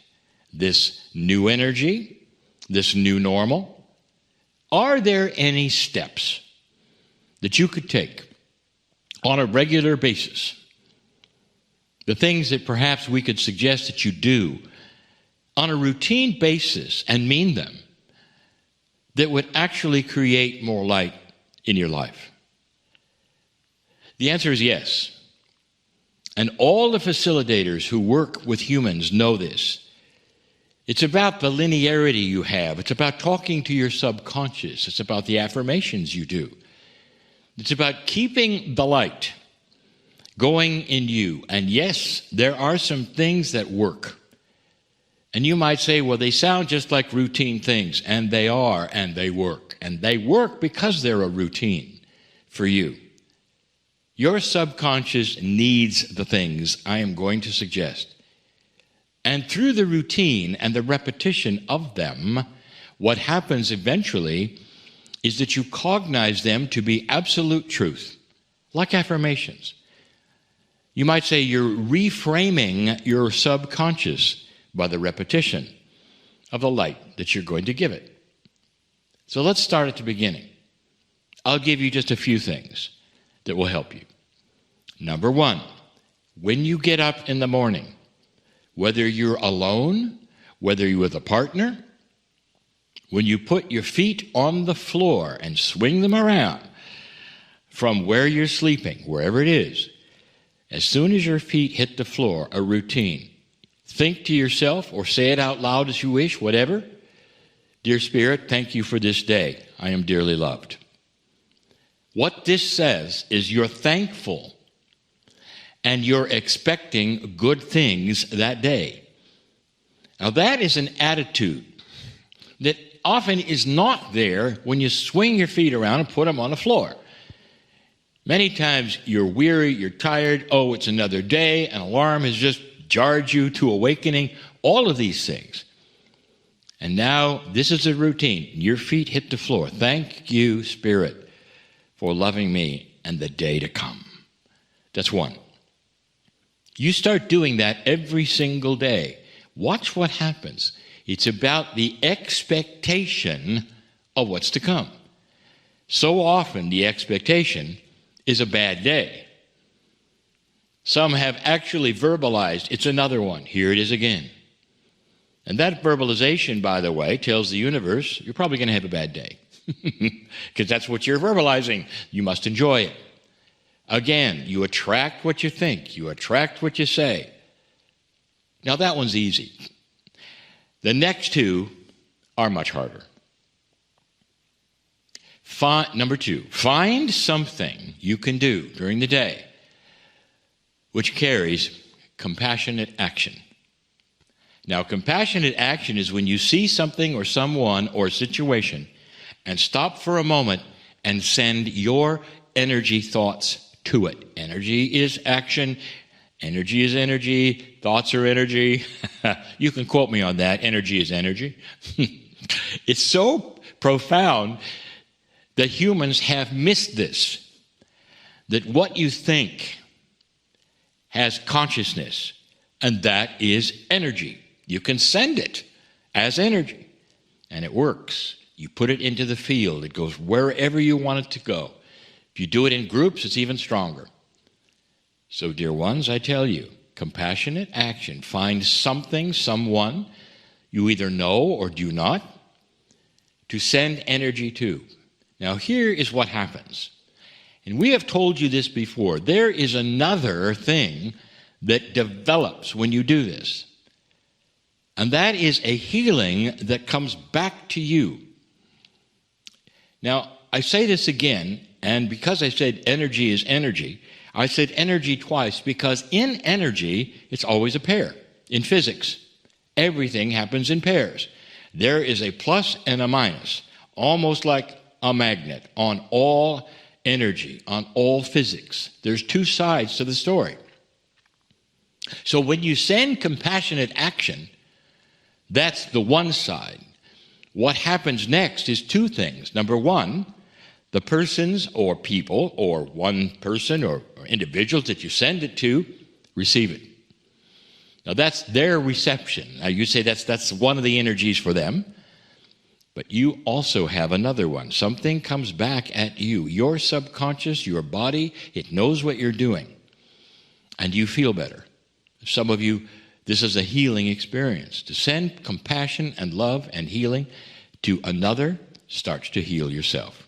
This new energy, this new normal, are there any steps that you could take on a regular basis? The things that perhaps we could suggest that you do on a routine basis and mean them, that would actually create more light in your life? The answer is yes. And all the facilitators who work with humans know this. It's about the linearity you have. It's about talking to your subconscious. It's about the affirmations you do. It's about keeping the light going in you. And yes, there are some things that work. And you might say, well, they sound just like routine things. And they are, and they work. And they work because they're a routine for you. Your subconscious needs the things I am going to suggest. And through the routine and the repetition of them, what happens eventually is that you cognize them to be absolute truth, like affirmations. You might say you're reframing your subconscious by the repetition of the light that you're going to give it. So let's start at the beginning. I'll give you just a few things that will help you. Number one, when you get up in the morning, whether you're alone, whether you're with a partner, when you put your feet on the floor and swing them around from where you're sleeping, wherever it is, as soon as your feet hit the floor, a routine. Think to yourself or say it out loud as you wish, whatever. Dear Spirit, thank you for this day. I am dearly loved. What this says is you're thankful and you're expecting good things that day. Now that is an attitude that often is not there when you swing your feet around and put them on the floor. Many times you're weary, you're tired, oh, it's another day, an alarm has just jarred you to awakening, all of these things. And now this is a routine. Your feet hit the floor. Thank you, Spirit, for loving me and the day to come. That's one. You start doing that every single day. Watch what happens. It's about the expectation of what's to come. So often the expectation is a bad day. Some have actually verbalized, it's another one. Here it is again. And that verbalization, by the way, tells the universe, you're probably going to have a bad day. Because that's what you're verbalizing. You must enjoy it. Again, you attract what you think. You attract what you say. Now that one's easy. The next two are much harder. Number two, find something you can do during the day which carries compassionate action. Now, compassionate action is when you see something or someone or situation and stop for a moment and send your energy thoughts to it. Energy is action. Energy is energy. Thoughts are energy. You can quote me on that. Energy is energy. It's so profound that humans have missed this, that what you think has consciousness, and that is energy. You can send it as energy, and it works. You put it into the field. It goes wherever you want it to go. If you do it in groups, it's even stronger. So, dear ones, I tell you, compassionate action. Find something, someone you either know or do not to send energy to. Now, here is what happens. And we have told you this before. There is another thing that develops when you do this. And that is a healing that comes back to you. Now, I say this again, and because I said energy is energy, I said energy twice because in energy, it's always a pair. In physics, everything happens in pairs. There is a plus and a minus, almost like a magnet on all energy, on all physics. There's two sides to the story. So when you send compassionate action, that's the one side. What happens next is two things. Number one, the persons or people or one person or individuals that you send it to receive it. Now that's their reception. Now you say that's one of the energies for them, but you also have another one. Something comes back at you. Your subconscious, your body, it knows what you're doing, and you feel better. Some of you, this is a healing experience. To send compassion and love and healing to another starts to heal yourself.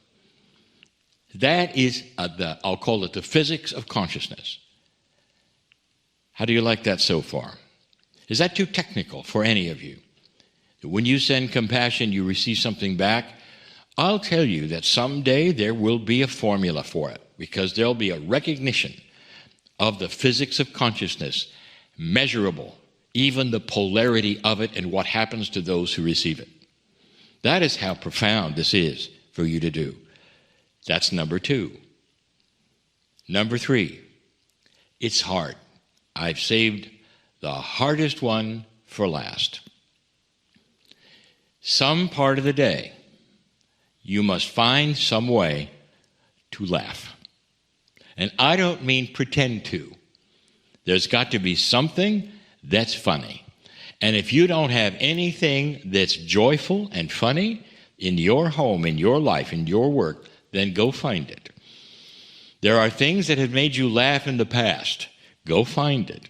That is, I'll call it the physics of consciousness. How do you like that so far? Is that too technical for any of you? When you send compassion, you receive something back. I'll tell you that someday there will be a formula for it, because there'll be a recognition of the physics of consciousness, measurable, even the polarity of it and what happens to those who receive it. That is how profound this is for you to do. That's number two. Number three, it's hard. I've saved the hardest one for last. Some part of the day, you must find some way to laugh. And I don't mean pretend to. There's got to be something that's funny. And if you don't have anything that's joyful and funny in your home, in your life, in your work, then go find it. There are things that have made you laugh in the past. Go find it.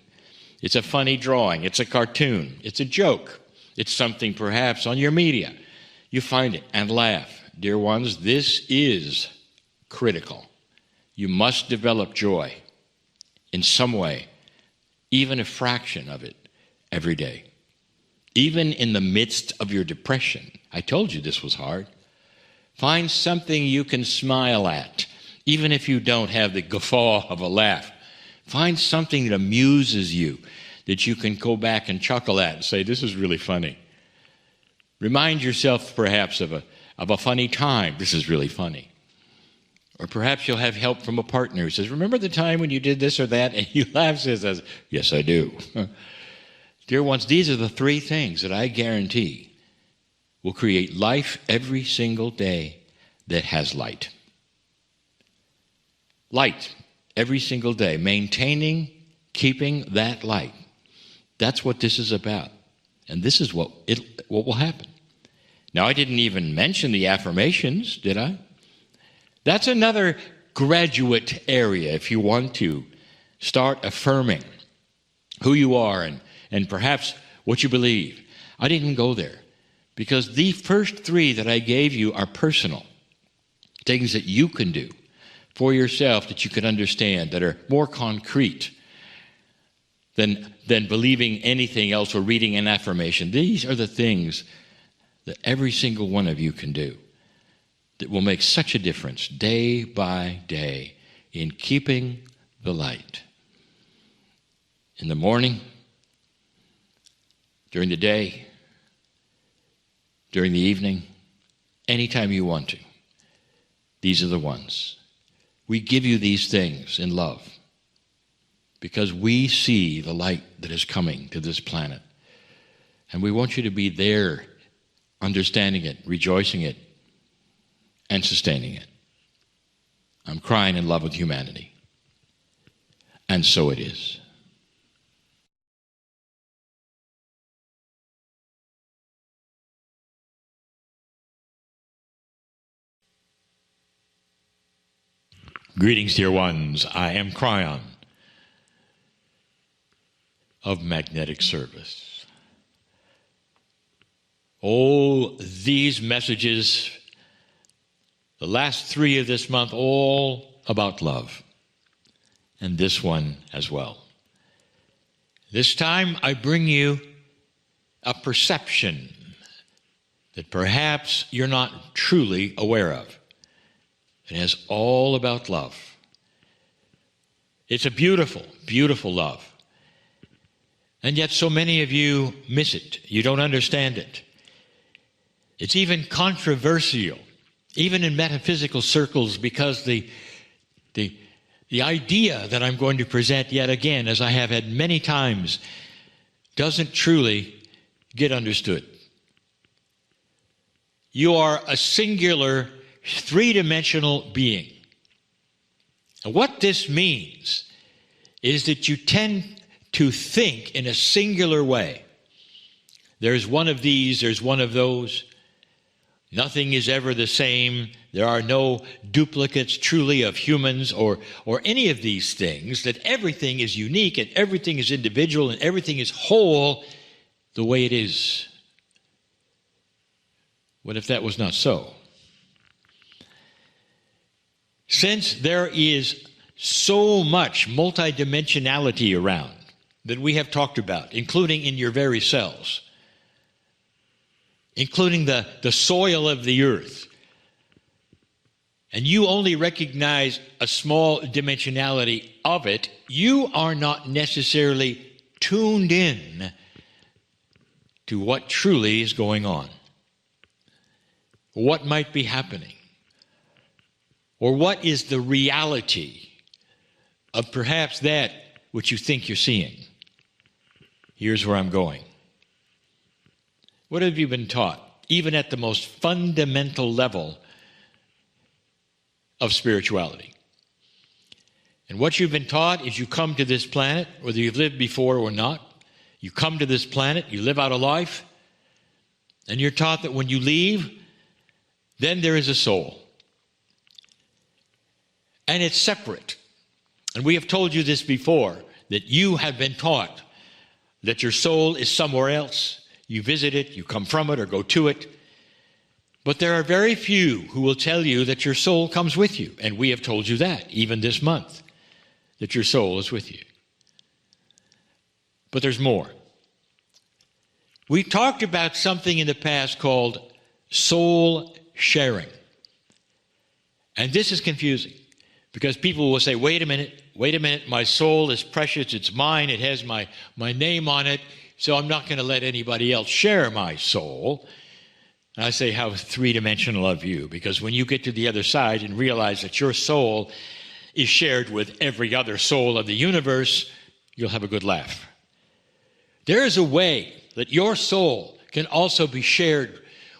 It's a funny drawing. It's a cartoon. It's a joke. It's something perhaps on your media. You find it and laugh. Dear ones, this is critical. You must develop joy in some way, even a fraction of it every day. Even in the midst of your depression. I told you this was hard. Find something you can smile at, even if you don't have the guffaw of a laugh. Find something that amuses you, that you can go back and chuckle at and say, this is really funny. Remind yourself perhaps of a funny time. This is really funny. Or perhaps you'll have help from a partner who says, remember the time when you did this or that? And you laugh and says, yes, I do. Dear ones, these are the three things that I guarantee will create life every single day that has light. Light every single day, maintaining, keeping that light. That's what this is about. And this is what will happen. Now, I didn't even mention the affirmations, did I? That's another graduate area if you want to start affirming who you are and perhaps what you believe. I didn't go there because the first three that I gave you are personal, things that you can do for yourself that you can understand, that are more concrete than believing anything else or reading an affirmation. These are the things that every single one of you can do that will make such a difference day by day in keeping the light. In the morning, during the day, during the evening, anytime you want to. these are the ones. We give you these things in love because we see the light that is coming to this planet. And we want you to be there, understanding it, rejoicing it, and sustaining it. I'm crying in love with humanity. And so it is. Greetings, dear ones. I am Kryon of Magnetic Service. All these messages, the last 3 of this month, all about love. And this one as well. This time I bring you a perception that perhaps you're not truly aware of. It is all about love. It's a beautiful, beautiful love. And yet so many of you miss it. You don't understand it. It's even controversial, even in metaphysical circles, because the idea that I'm going to present yet again, as I have had many times, doesn't truly get understood. You are a singular, 3-dimensional being. And what this means is that you tend to think in a singular way. There's one of these, there's one of those. Nothing is ever the same. There are no duplicates truly of humans or any of these things, that everything is unique and everything is individual and everything is whole the way it is. What if that was not so? Since there is so much multidimensionality around that we have talked about, including in your very cells, including the soil of the earth, and you only recognize a small dimensionality of it, you are not necessarily tuned in to what truly is going on, what might be happening, or what is the reality of perhaps that which you think you're seeing. Here's where I'm going. What have you been taught, even at the most fundamental level of spirituality? And what you've been taught is you come to this planet, whether you've lived before or not, you come to this planet, you live out a life, and you're taught that when you leave, then there is a soul. And it's separate. And we have told you this before, that you have been taught that your soul is somewhere else. You visit it, you come from it or go to it. But there are very few who will tell you that your soul comes with you. And we have told you that, even this month, that your soul is with you. But there's more. We talked about something in the past called soul sharing. And this is confusing, because people will say, wait a minute, my soul is precious, it's mine, it has my name on it, so I'm not going to let anybody else share my soul. And I say, how 3-dimensional of you, because when you get to the other side and realize that your soul is shared with every other soul of the universe, you'll have a good laugh. There is a way that your soul can also be shared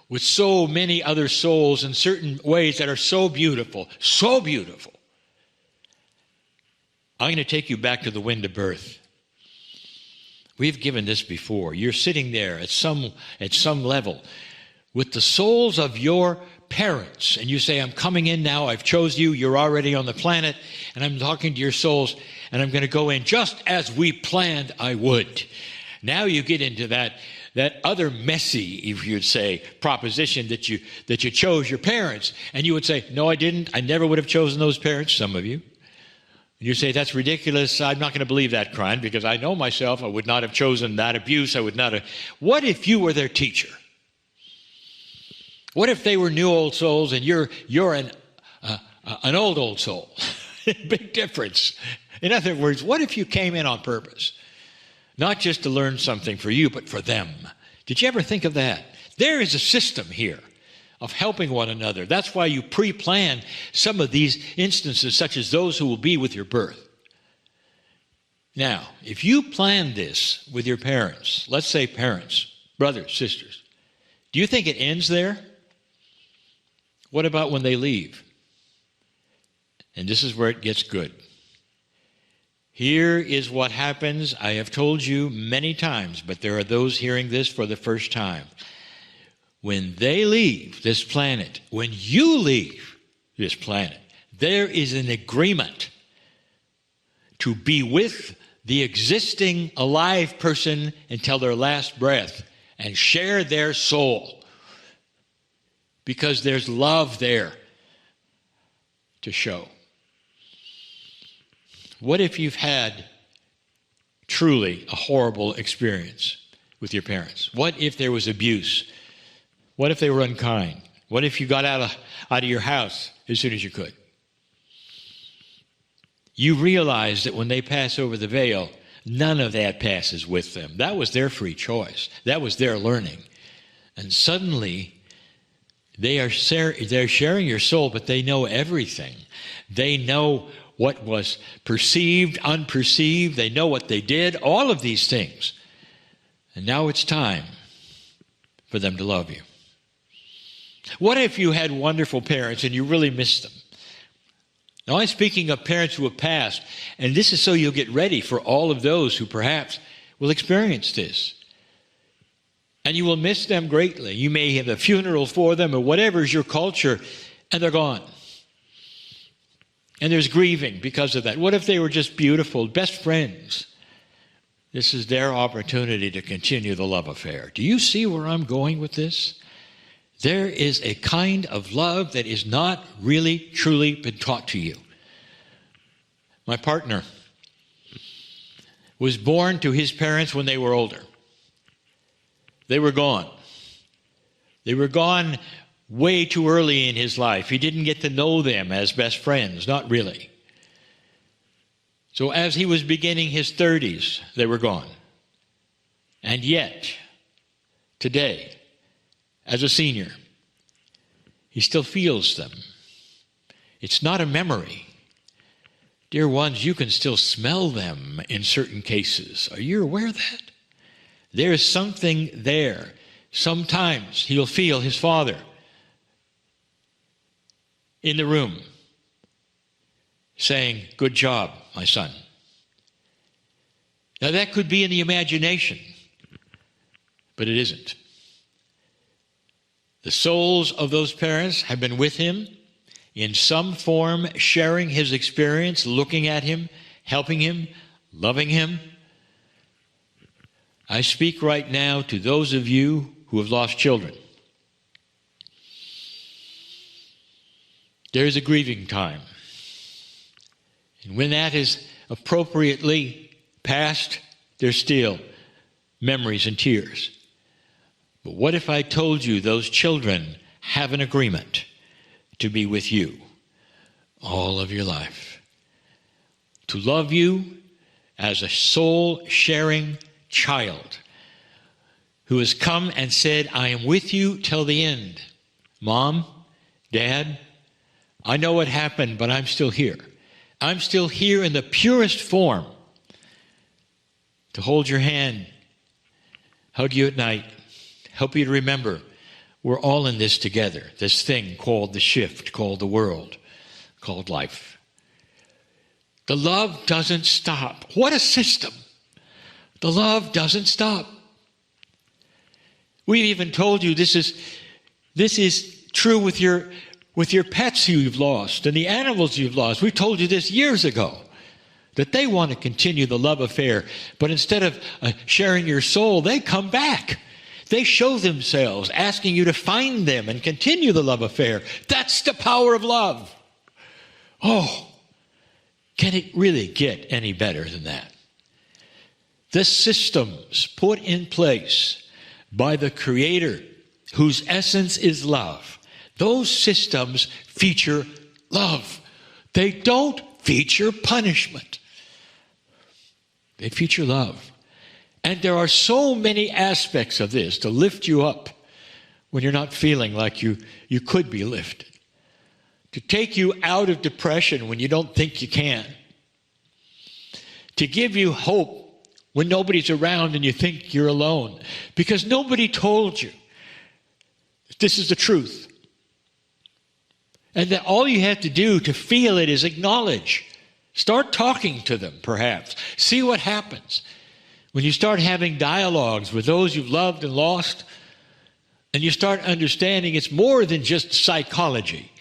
with so many other souls in certain ways that are so beautiful, so beautiful. I'm going to take you back to the wind of birth. We've given this before. You're sitting there at some level with the souls of your parents, and you say, I'm coming in now, I've chose you, you're already on the planet, and I'm talking to your souls, and I'm going to go in just as we planned I would. Now you get into that other messy, if you'd say, proposition that you chose your parents, and you would say, no, I didn't. I never would have chosen those parents, some of you. You say, that's ridiculous. I'm not going to believe that, Kryon, because I know myself. I would not have chosen that abuse. I would not have. What if you were their teacher? What if they were new old souls and you're an old soul? Big difference. In other words, what if you came in on purpose? Not just to learn something for you, but for them. Did you ever think of that? There is a system here of helping one another. That's why you pre-plan some of these instances, such as those who will be with your birth. Now, if you plan this with your parents, let's say parents, brothers, sisters, do you think it ends there? What about when they leave? And this is where it gets good. Here is what happens. I have told you many times, but there are those hearing this for the first time. When they leave this planet, when you leave this planet, there is an agreement to be with the existing alive person until their last breath and share their soul, because there's love there to show. What if you've had truly a horrible experience with your parents? What if there was abuse? What if they were unkind? What if you got out of your house as soon as you could? You realize that when they pass over the veil, none of that passes with them. That was their free choice. That was their learning. And suddenly, they're sharing your soul, but they know everything. They know what was perceived, unperceived. They know what they did, all of these things. And now it's time for them to love you. What if you had wonderful parents and you really missed them? Now, I'm speaking of parents who have passed, and this is so you'll get ready for all of those who perhaps will experience this. And you will miss them greatly. You may have a funeral for them or whatever is your culture, and they're gone. And there's grieving because of that. What if they were just beautiful, best friends? This is their opportunity to continue the love affair. Do you see where I'm going with this? There is a kind of love that is not really, truly been taught to you. My partner was born to his parents when they were older. They were gone. They were gone way too early in his life. He didn't get to know them as best friends, not really. So as he was beginning his 30s, they were gone. And yet, today, as a senior, he still feels them. It's not a memory. Dear ones, you can still smell them in certain cases. Are you aware of that? There is something there. Sometimes he'll feel his father in the room saying, "Good job, my son." Now that could be in the imagination, but it isn't. The souls of those parents have been with him in some form, sharing his experience, looking at him, helping him, loving him. I speak right now to those of you who have lost children. There is a grieving time. And when that is appropriately past, there's still memories and tears. But what if I told you those children have an agreement to be with you all of your life? To love you as a soul-sharing child who has come and said, "I am with you till the end. Mom, Dad, I know what happened, but I'm still here. I'm still here in the purest form to hold your hand, hug you at night, help you to remember we're all in this together, this thing called the shift, called the world, called life." The love doesn't stop. What a system. The love doesn't stop. We've even told you this is true with your pets who you've lost and the animals you've lost. We told you this years ago, that they want to continue the love affair, but instead of sharing your soul, they come back. They show themselves, asking you to find them and continue the love affair. That's the power of love. Oh, can it really get any better than that? The systems put in place by the Creator, whose essence is love, those systems feature love. They don't feature punishment. They feature love. And there are so many aspects of this to lift you up when you're not feeling like you could be lifted, to take you out of depression when you don't think you can, to give you hope when nobody's around and you think you're alone, because nobody told you that this is the truth. And that all you have to do to feel it is acknowledge. Start talking to them, perhaps. See what happens. When you start having dialogues with those you've loved and lost, and you start understanding it's more than just psychology,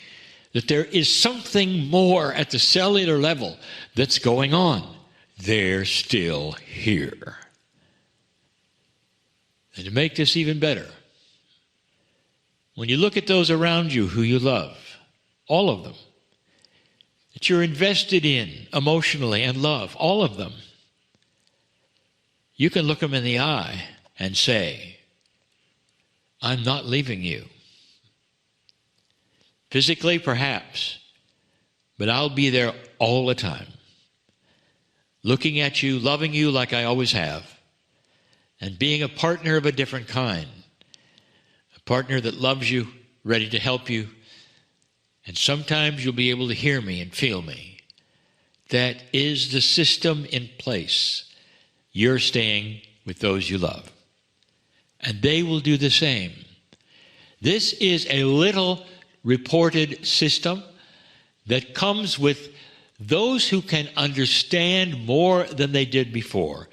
that there is something more at the cellular level that's going on. They're still here. And to make this even better, when you look at those around you who you love, all of them, that you're invested in emotionally and love, all of them, you can look them in the eye and say, I'm not leaving you. Physically, perhaps, but I'll be there all the time, looking at you, loving you like I always have, and being a partner of a different kind, a partner that loves you, ready to help you, and sometimes you'll be able to hear me and feel me. That is the system in place. You're staying with those you love. And they will do the same. This is a little reported system that comes with those who can understand more than they did before.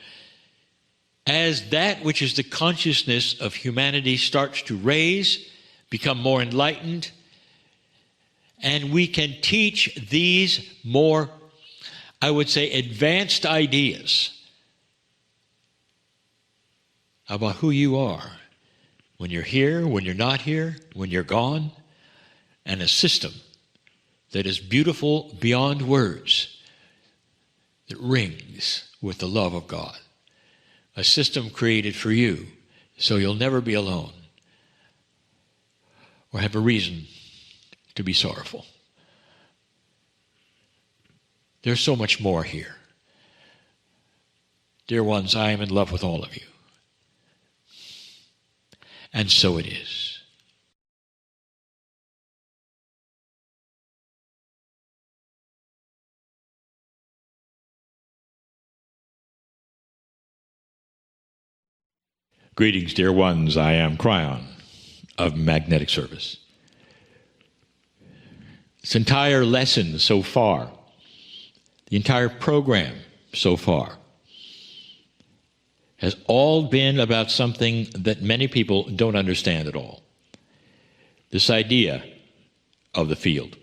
As that which is the consciousness of humanity starts to raise, become more enlightened, and we can teach these more, I would say, advanced ideas about who you are when you're here, when you're not here, when you're gone, and a system that is beautiful beyond words, that rings with the love of God. A system created for you so you'll never be alone or have a reason to be sorrowful. There's so much more here. Dear ones, I am in love with all of you. And so it is. Greetings, dear ones. I am Kryon of Magnetic Service. This entire lesson so far, the entire program so far, has all been about something that many people don't understand at all. This idea of the field.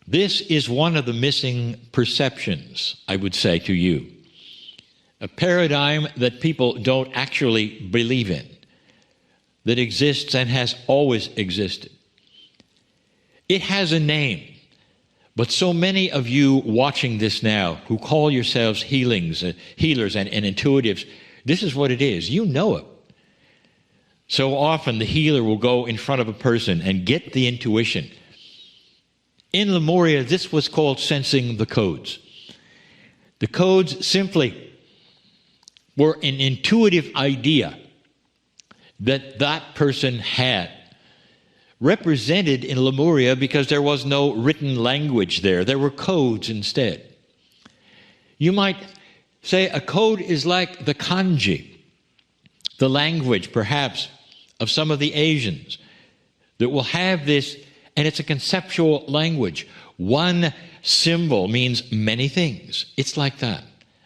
This is one of the missing perceptions, I would say to you. A paradigm that people don't actually believe in, that exists and has always existed. It has a name, but so many of you watching this now who call yourselves healers and intuitives, this is what it is. You know it. So often the healer will go in front of a person and get the intuition. In Lemuria, this was called sensing the codes. The codes simply were an intuitive idea that that person had, represented in Lemuria because there was no written language there. There were codes instead. You might say a code is like the kanji, the language perhaps of some of the Asians that will have this, and it's a conceptual language. One symbol means many things. It's like that.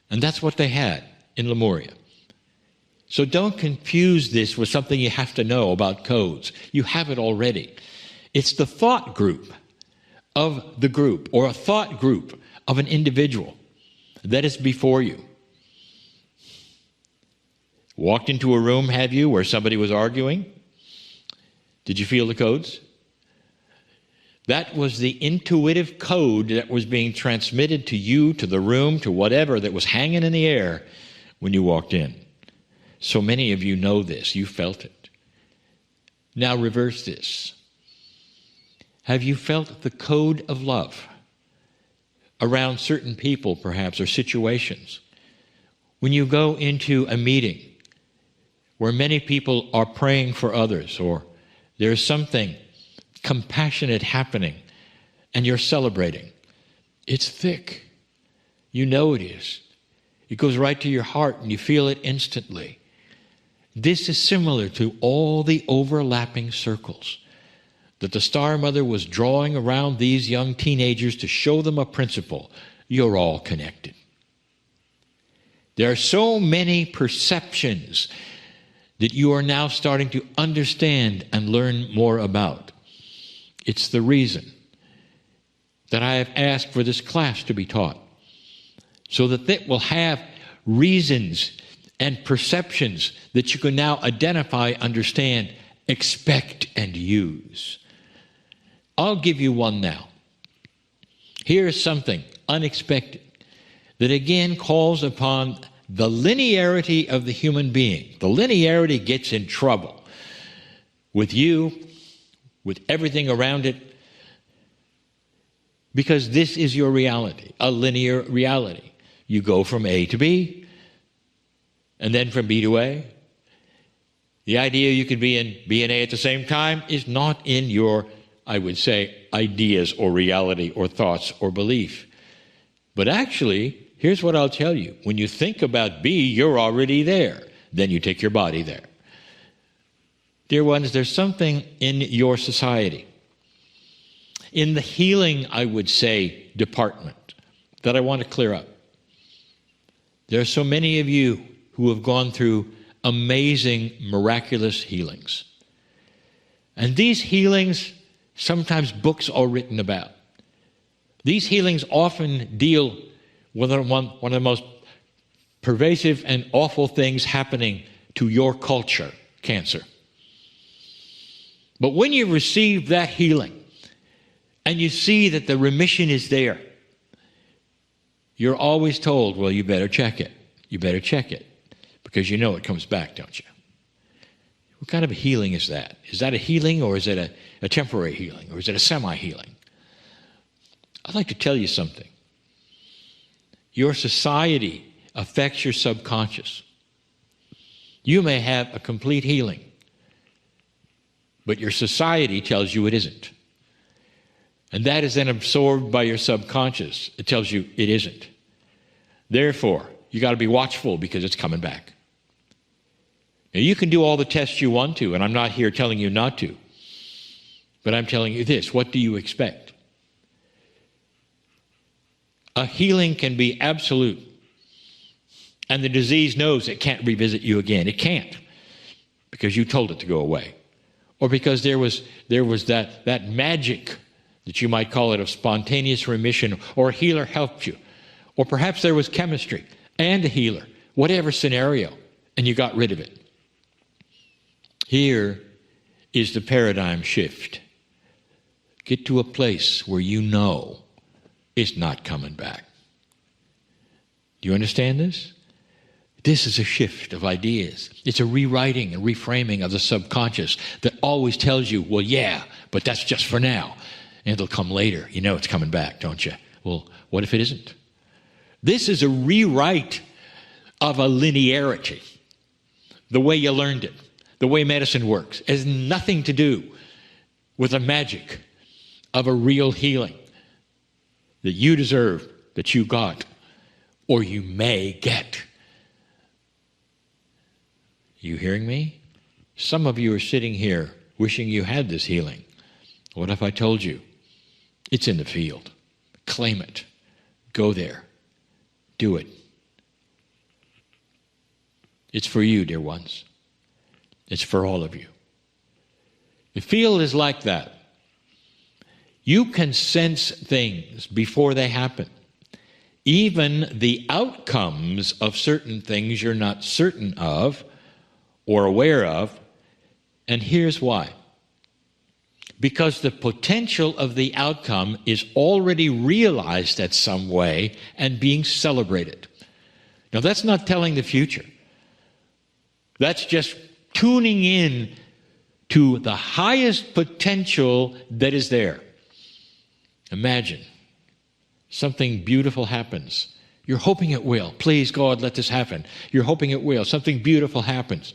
And that's what they had in Lemuria. So don't confuse this with something you have to know about codes. You have it already. It's the thought group of the group, or a thought group of an individual that is before you. Walked into a room, have you, where somebody was arguing? Did you feel the codes? That was the intuitive code that was being transmitted to you, to the room, to whatever that was hanging in the air when you walked in. So many of you know this. You felt it. Now reverse this. Have you felt the code of love around certain people, perhaps, or situations? When you go into a meeting where many people are praying for others or There's something compassionate happening, and you're celebrating. It's thick. You know it is. It goes right to your heart, and you feel it instantly. This is similar to all the overlapping circles that the Star Mother was drawing around these young teenagers to show them a principle. You're all connected. There are so many perceptions that you are now starting to understand and learn more about. It's the reason that I have asked for this class to be taught, so that it will have reasons and perceptions that you can now identify, understand, expect, and use. I'll give you one now. Here's something unexpected that again calls upon the linearity of the human being. The linearity gets in trouble with you, with everything around it, because this is your reality, a linear reality. You go from A to B, and then from B to A. The idea you could be in B and A at the same time is not in your, I would say, ideas or reality or thoughts or belief. But actually, here's what I'll tell you. When you think about B, you're already there. Then you take your body there. Dear ones, there's something in your society, in the healing, I would say, department, that I want to clear up. There are so many of you who have gone through amazing, miraculous healings. And these healings, sometimes books are written about. These healings often deal with one of the most pervasive and awful things happening to your culture, cancer. But when you receive that healing, and you see that the remission is there, you're always told, well, you better check it. You better check it, because you know it comes back, don't you? What kind of a healing is that? Is that a healing, or is it a temporary healing, or is it a semi-healing? I'd like to tell you something. Your society affects your subconscious. You may have a complete healing, but your society tells you it isn't. And that is then absorbed by your subconscious. It tells you it isn't. Therefore, you got to be watchful, because it's coming back. Now, you can do all the tests you want to, and I'm not here telling you not to. But I'm telling you this, what do you expect? A healing can be absolute, and the disease knows it can't revisit you again. It can't, because you told it to go away. Or because there was that magic, that you might call it, of spontaneous remission, or a healer helped you. Or perhaps there was chemistry and a healer, whatever scenario, and you got rid of it. Here is the paradigm shift. Get to a place where you know it's not coming back. Do you understand this? This is a shift of ideas. It's a rewriting and reframing of the subconscious that always tells you, well, yeah, but that's just for now. And it'll come later. You know it's coming back, don't you? Well, what if it isn't? This is a rewrite of a linearity. The way you learned it, the way medicine works, has nothing to do with the magic of a real healing that you deserve, that you got, or you may get. You hearing me? Some of you are sitting here wishing you had this healing. What if I told you? It's in the field. Claim it. Go there. Do it. It's for you, dear ones. It's for all of you. The field is like that. You can sense things before they happen. Even the outcomes of certain things you're not certain of or aware of. And here's why. Because the potential of the outcome is already realized at some way and being celebrated. Now, that's not telling the future. That's just tuning in to the highest potential that is there. Imagine something beautiful happens. You're hoping it will. Please, God, let this happen. You're hoping it will. Something beautiful happens.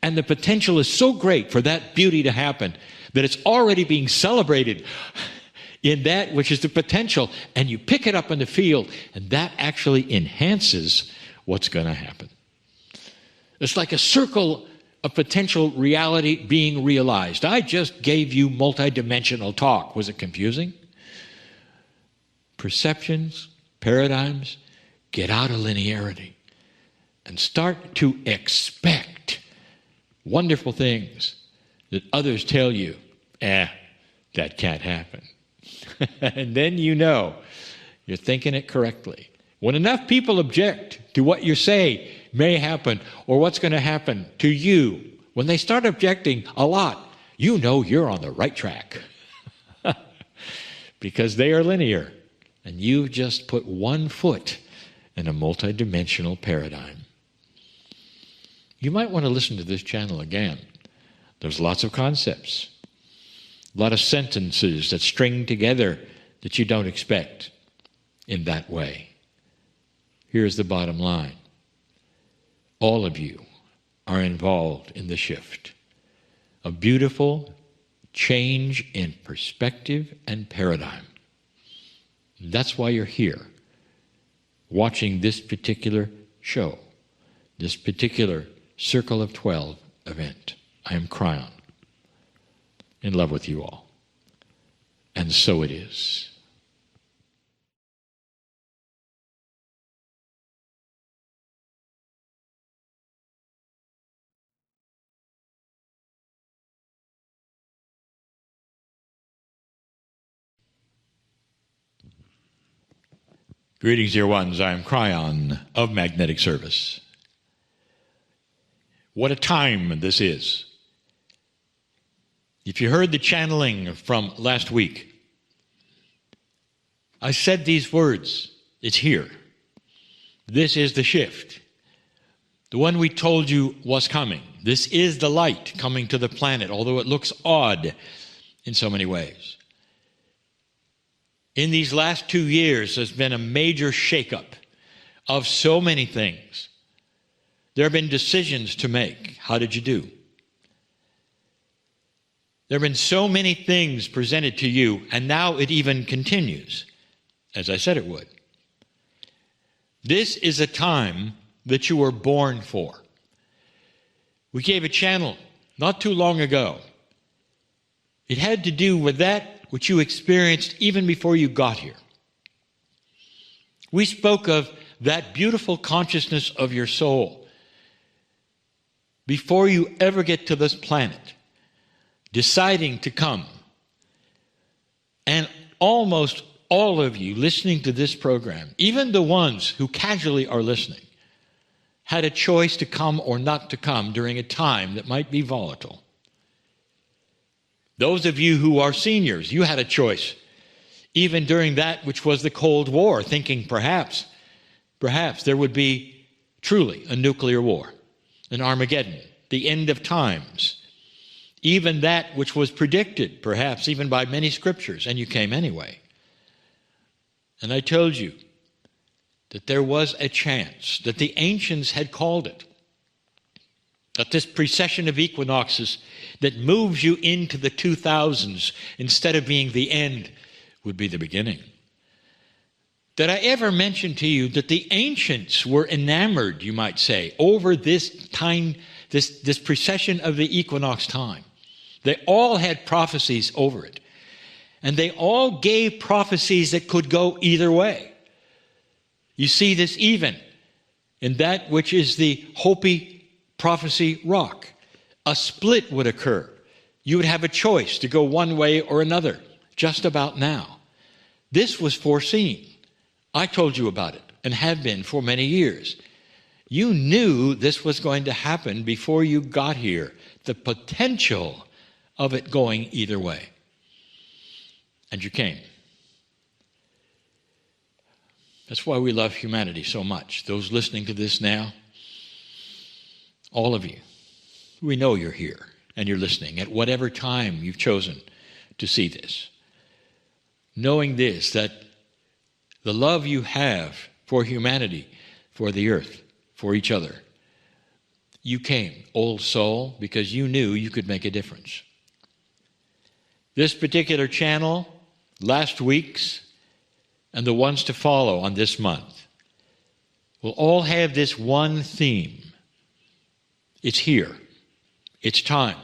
And the potential is so great for that beauty to happen that it's already being celebrated in that which is the potential, and you pick it up in the field, and that actually enhances what's going to happen. It's like a circle of potential reality being realized. I just gave you multidimensional talk. Was it confusing? Perceptions, paradigms, get out of linearity and start to expect wonderful things that others tell you, that can't happen. And then you know you're thinking it correctly. When enough people object to what you say may happen or what's going to happen to you, when they start objecting a lot, you know you're on the right track. Because they are linear. And you've just put one foot in a multidimensional paradigm. You might want to listen to this channel again. There's lots of concepts, a lot of sentences that string together that you don't expect in that way. Here's the bottom line. All of you are involved in the shift. A beautiful change in perspective and paradigm. That's why you're here, watching this particular show, this particular Circle of 12 event. I am Kryon, in love with you all. And so it is. Greetings, dear ones. I am Kryon of Magnetic Service. What a time this is. If you heard the channeling from last week, I said these words. It's here. This is the shift. The one we told you was coming. This is the light coming to the planet, although it looks odd in so many ways. In these last 2 years, there's been a major shakeup of so many things. There have been decisions to make. How did you do? There have been so many things presented to you, and now it even continues, as I said it would. This is a time that you were born for. We gave a channel not too long ago. It had to do with that which you experienced even before you got here. We spoke of that beautiful consciousness of your soul before you ever get to this planet, deciding to come. And almost all of you listening to this program, even the ones who casually are listening, had a choice to come or not to come during a time that might be volatile. Those of you who are seniors, you had a choice, even during that which was the Cold War, thinking perhaps there would be truly a nuclear war, an Armageddon, the end of times, even that which was predicted, perhaps even by many scriptures, and you came anyway. And I told you that there was a chance, that the ancients had called it, that this precession of equinoxes that moves you into the 2000s instead of being the end would be the beginning. Did I ever mention to you that the ancients were enamored, you might say, over this time, this precession of the equinox time? They all had prophecies over it. And they all gave prophecies that could go either way. You see this even in that which is the Hopi prophecy rock. A split would occur. You would have a choice to go one way or another, just about now. This was foreseen. I told you about it, and have been for many years. You knew this was going to happen before you got here, the potential of it going either way. And you came. That's why we love humanity so much. Those listening to this now, all of you, we know you're here and you're listening at whatever time you've chosen to see this. Knowing this, that the love you have for humanity, for the earth, for each other, you came, old soul, because you knew you could make a difference. This particular channel, last week's, and the ones to follow on this month will all have this one theme. It's here. It's time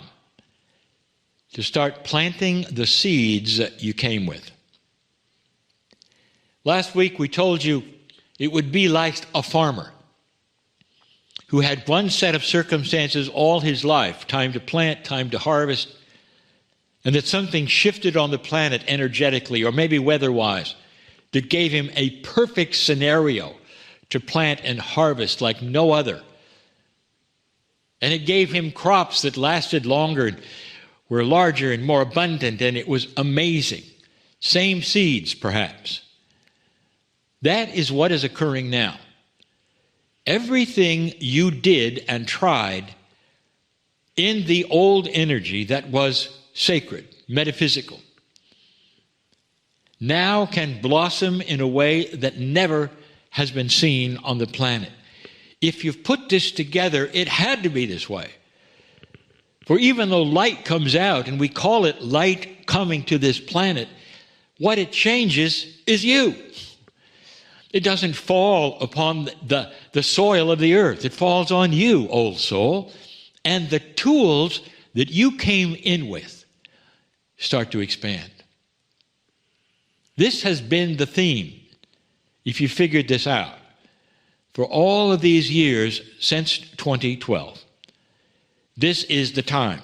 to start planting the seeds that you came with. Last week we told you it would be like a farmer who had one set of circumstances all his life, time to plant, time to harvest, and that something shifted on the planet energetically or maybe weather-wise that gave him a perfect scenario to plant and harvest like no other. And it gave him crops that lasted longer and were larger and more abundant, and it was amazing. Same seeds, perhaps. That is what is occurring now. Everything you did and tried in the old energy that was sacred, metaphysical, now can blossom in a way that never has been seen on the planet. If you've put this together, it had to be this way. For even though light comes out, and we call it light coming to this planet, what it changes is you. It doesn't fall upon the soil of the earth. It falls on you, old soul. And the tools that you came in with start to expand. This has been the theme, if you figured this out, for all of these years since 2012. This is the time.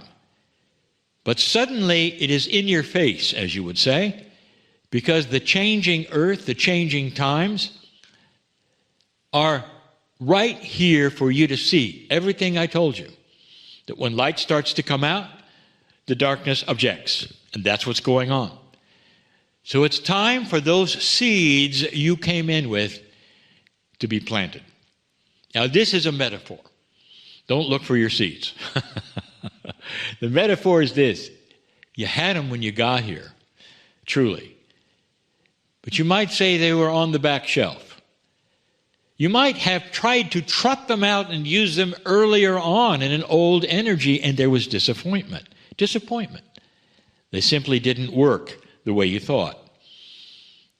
But suddenly it is in your face, as you would say, because the changing earth, the changing times are right here for you to see. Everything I told you, that when light starts to come out, the darkness objects. And that's what's going on. So it's time for those seeds you came in with to be planted. Now, this is a metaphor. Don't look for your seeds. The metaphor is this. You had them when you got here, truly. But you might say they were on the back shelf. You might have tried to trot them out and use them earlier on in an old energy, and there was disappointment. Disappointment. They simply didn't work the way you thought.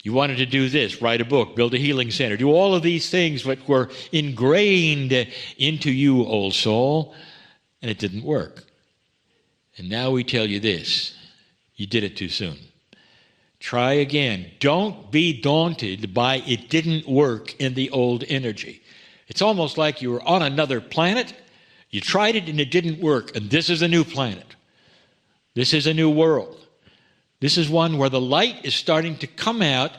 You wanted to do this, write a book, build a healing center, do all of these things that were ingrained into you, old soul, and it didn't work. And now we tell you this, you did it too soon. Try again. Don't be daunted by it didn't work in the old energy. It's almost like you were on another planet, you tried it and it didn't work, and this is a new planet. This is a new world. This is one where the light is starting to come out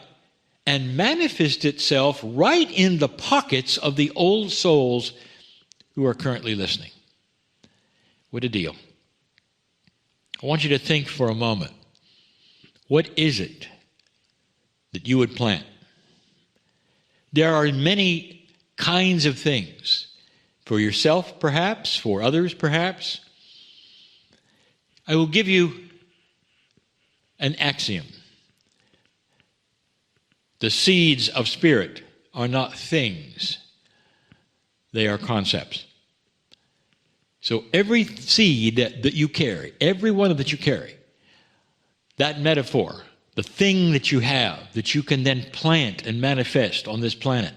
and manifest itself right in the pockets of the old souls who are currently listening. What a deal. I want you to think for a moment. What is it that you would plant? There are many kinds of things. For yourself, perhaps. For others, perhaps. I will give you an axiom. The seeds of spirit are not things. They are concepts. So every seed that you carry, every one that you carry, that metaphor, the thing that you have that you can then plant and manifest on this planet,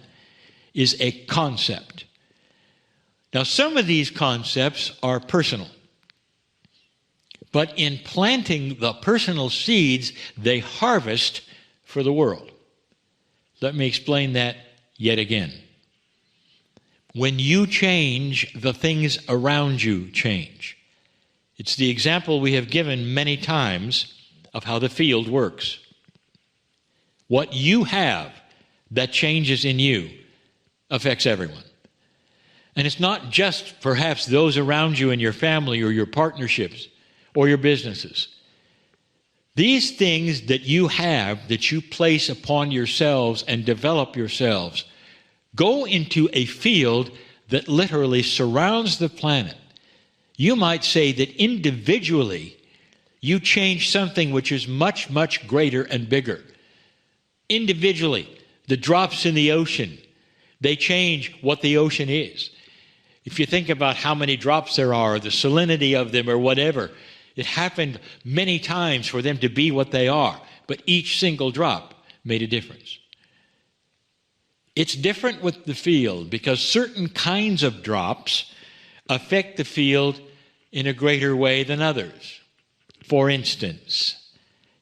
is a concept. Now, some of these concepts are personal. But in planting the personal seeds, they harvest for the world. Let me explain that yet again. When you change, the things around you change. It's the example we have given many times of how the field works. What you have that changes in you affects everyone. And it's not just perhaps those around you in your family or your partnerships or your businesses. These things that you have, that you place upon yourselves and develop yourselves, go into a field that literally surrounds the planet. You might say that individually, you change something which is much, much greater and bigger. Individually, the drops in the ocean, they change what the ocean is. If you think about how many drops there are, the salinity of them or whatever, It happened many times for them to be what they are, but each single drop made a difference. It's different with the field because certain kinds of drops affect the field in a greater way than others. For instance,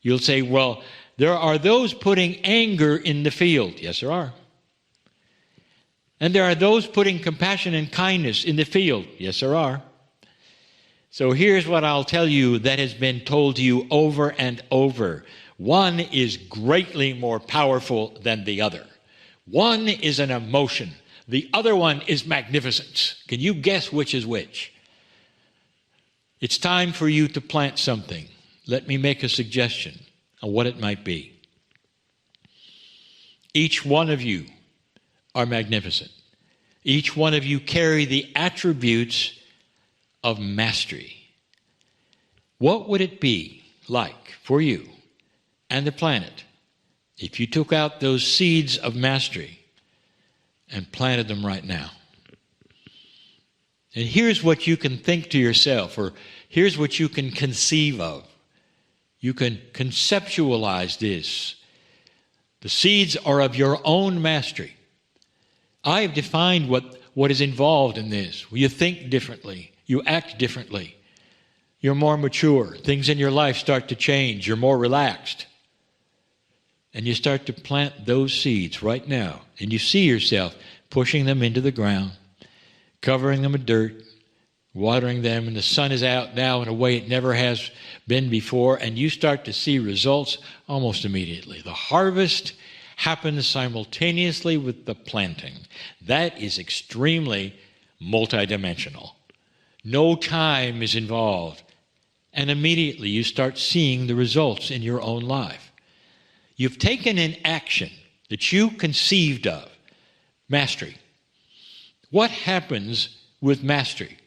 you'll say, well, there are those putting anger in the field. Yes, there are. And there are those putting compassion and kindness in the field. Yes, there are. So here's what I'll tell you that has been told to you over and over. One is greatly more powerful than the other. One is an emotion. The other one is magnificence. Can you guess which is which? It's time for you to plant something. Let me make a suggestion on what it might be. Each one of you are magnificent. Each one of you carry the attributes of mastery. What would it be like for you and the planet if you took out those seeds of mastery and planted them right now? And here's what you can think to yourself, or here's what you can conceive of. You can conceptualize this. The seeds are of your own mastery. I have defined what is involved in this. You think differently. You act differently. You're more mature. Things in your life start to change. You're more relaxed. And you start to plant those seeds right now. And you see yourself pushing them into the ground, covering them with dirt, watering them, and the sun is out now in a way it never has been before, and you start to see results almost immediately. The harvest happens simultaneously with the planting. That is extremely multidimensional. No time is involved, and immediately you start seeing the results in your own life. You've taken an action that you conceived of, mastery. What happens with mastery?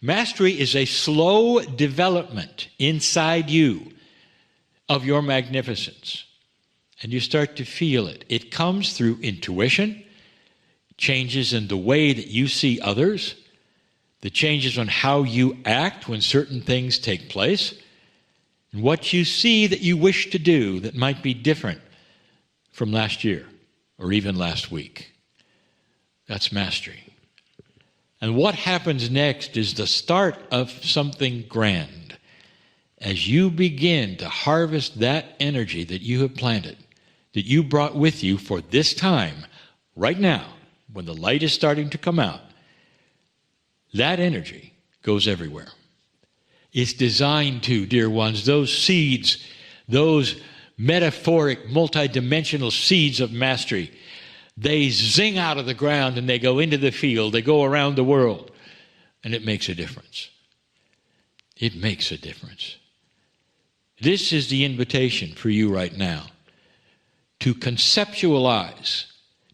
Mastery is a slow development inside you of your magnificence. And you start to feel it. It comes through intuition, changes in the way that you see others, the changes on how you act when certain things take place, and what you see that you wish to do that might be different from last year or even last week. That's mastery. And what happens next is the start of something grand. As you begin to harvest that energy that you have planted, that you brought with you for this time, right now, when the light is starting to come out, that energy goes everywhere. It's designed to, dear ones, those seeds, those metaphoric, multidimensional seeds of mastery, they zing out of the ground and they go into the field, they go around the world, and it makes a difference. It makes a difference. This is the invitation for you right now, to conceptualize,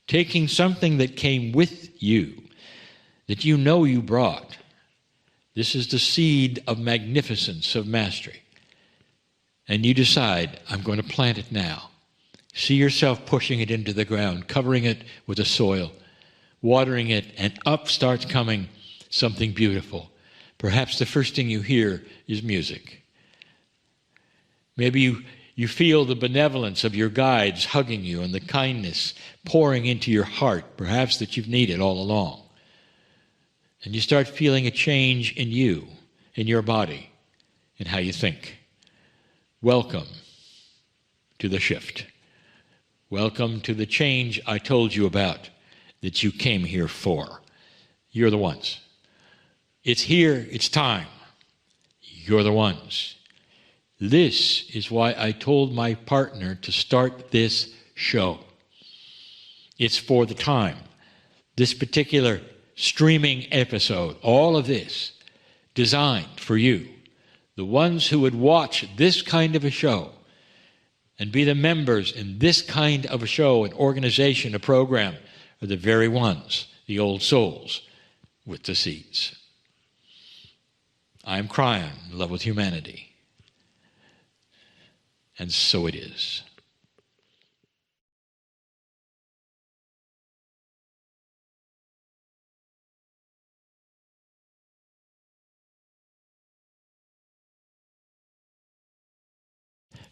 taking something that came with you, that you know you brought. This is the seed of magnificence, of mastery. And you decide, I'm going to plant it now. See yourself pushing it into the ground, covering it with the soil, watering it, and up starts coming something beautiful. Perhaps the first thing you hear is music. Maybe you feel the benevolence of your guides hugging you and the kindness pouring into your heart, perhaps that you've needed all along. And you start feeling a change in you, in your body, in how you think. Welcome to the shift. Welcome to the change I told you about that you came here for. You're the ones. It's here, it's time. You're the ones. This is why I told my partner to start this show. It's for the time. This particular streaming episode, all of this, designed for you. The ones who would watch this kind of a show and be the members in this kind of a show, an organization, a program, are the very ones, the old souls with the seeds. I am Kryon, in love with humanity. And so it is.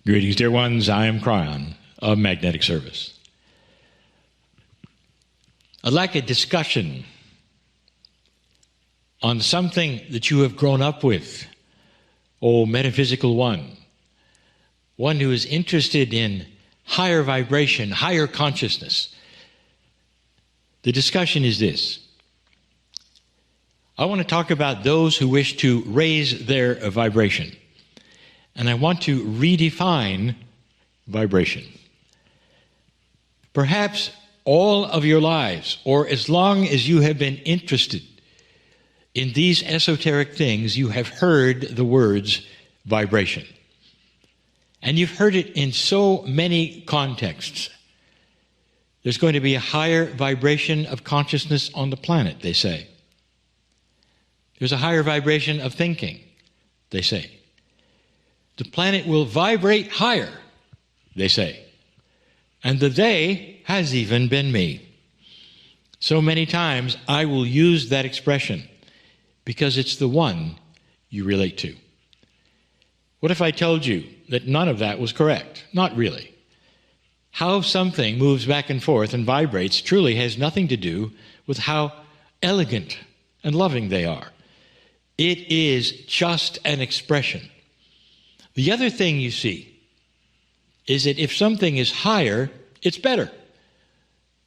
Greetings, dear ones. I am Kryon of Magnetic Service. I'd like a discussion on something that you have grown up with, oh metaphysical one who is interested in higher vibration, higher consciousness. The discussion is this. I want to talk about those who wish to raise their vibration. And I want to redefine vibration. Perhaps all of your lives, or as long as you have been interested in these esoteric things, you have heard the words vibration. And you've heard it in so many contexts. There's going to be a higher vibration of consciousness on the planet, they say. There's a higher vibration of thinking, they say. The planet will vibrate higher, they say. And the they has even been me. So many times I will use that expression because it's the one you relate to. What if I told you that none of that was correct? Not really. How something moves back and forth and vibrates truly has nothing to do with how elegant and loving they are. It is just an expression. The other thing you see is that if something is higher, it's better.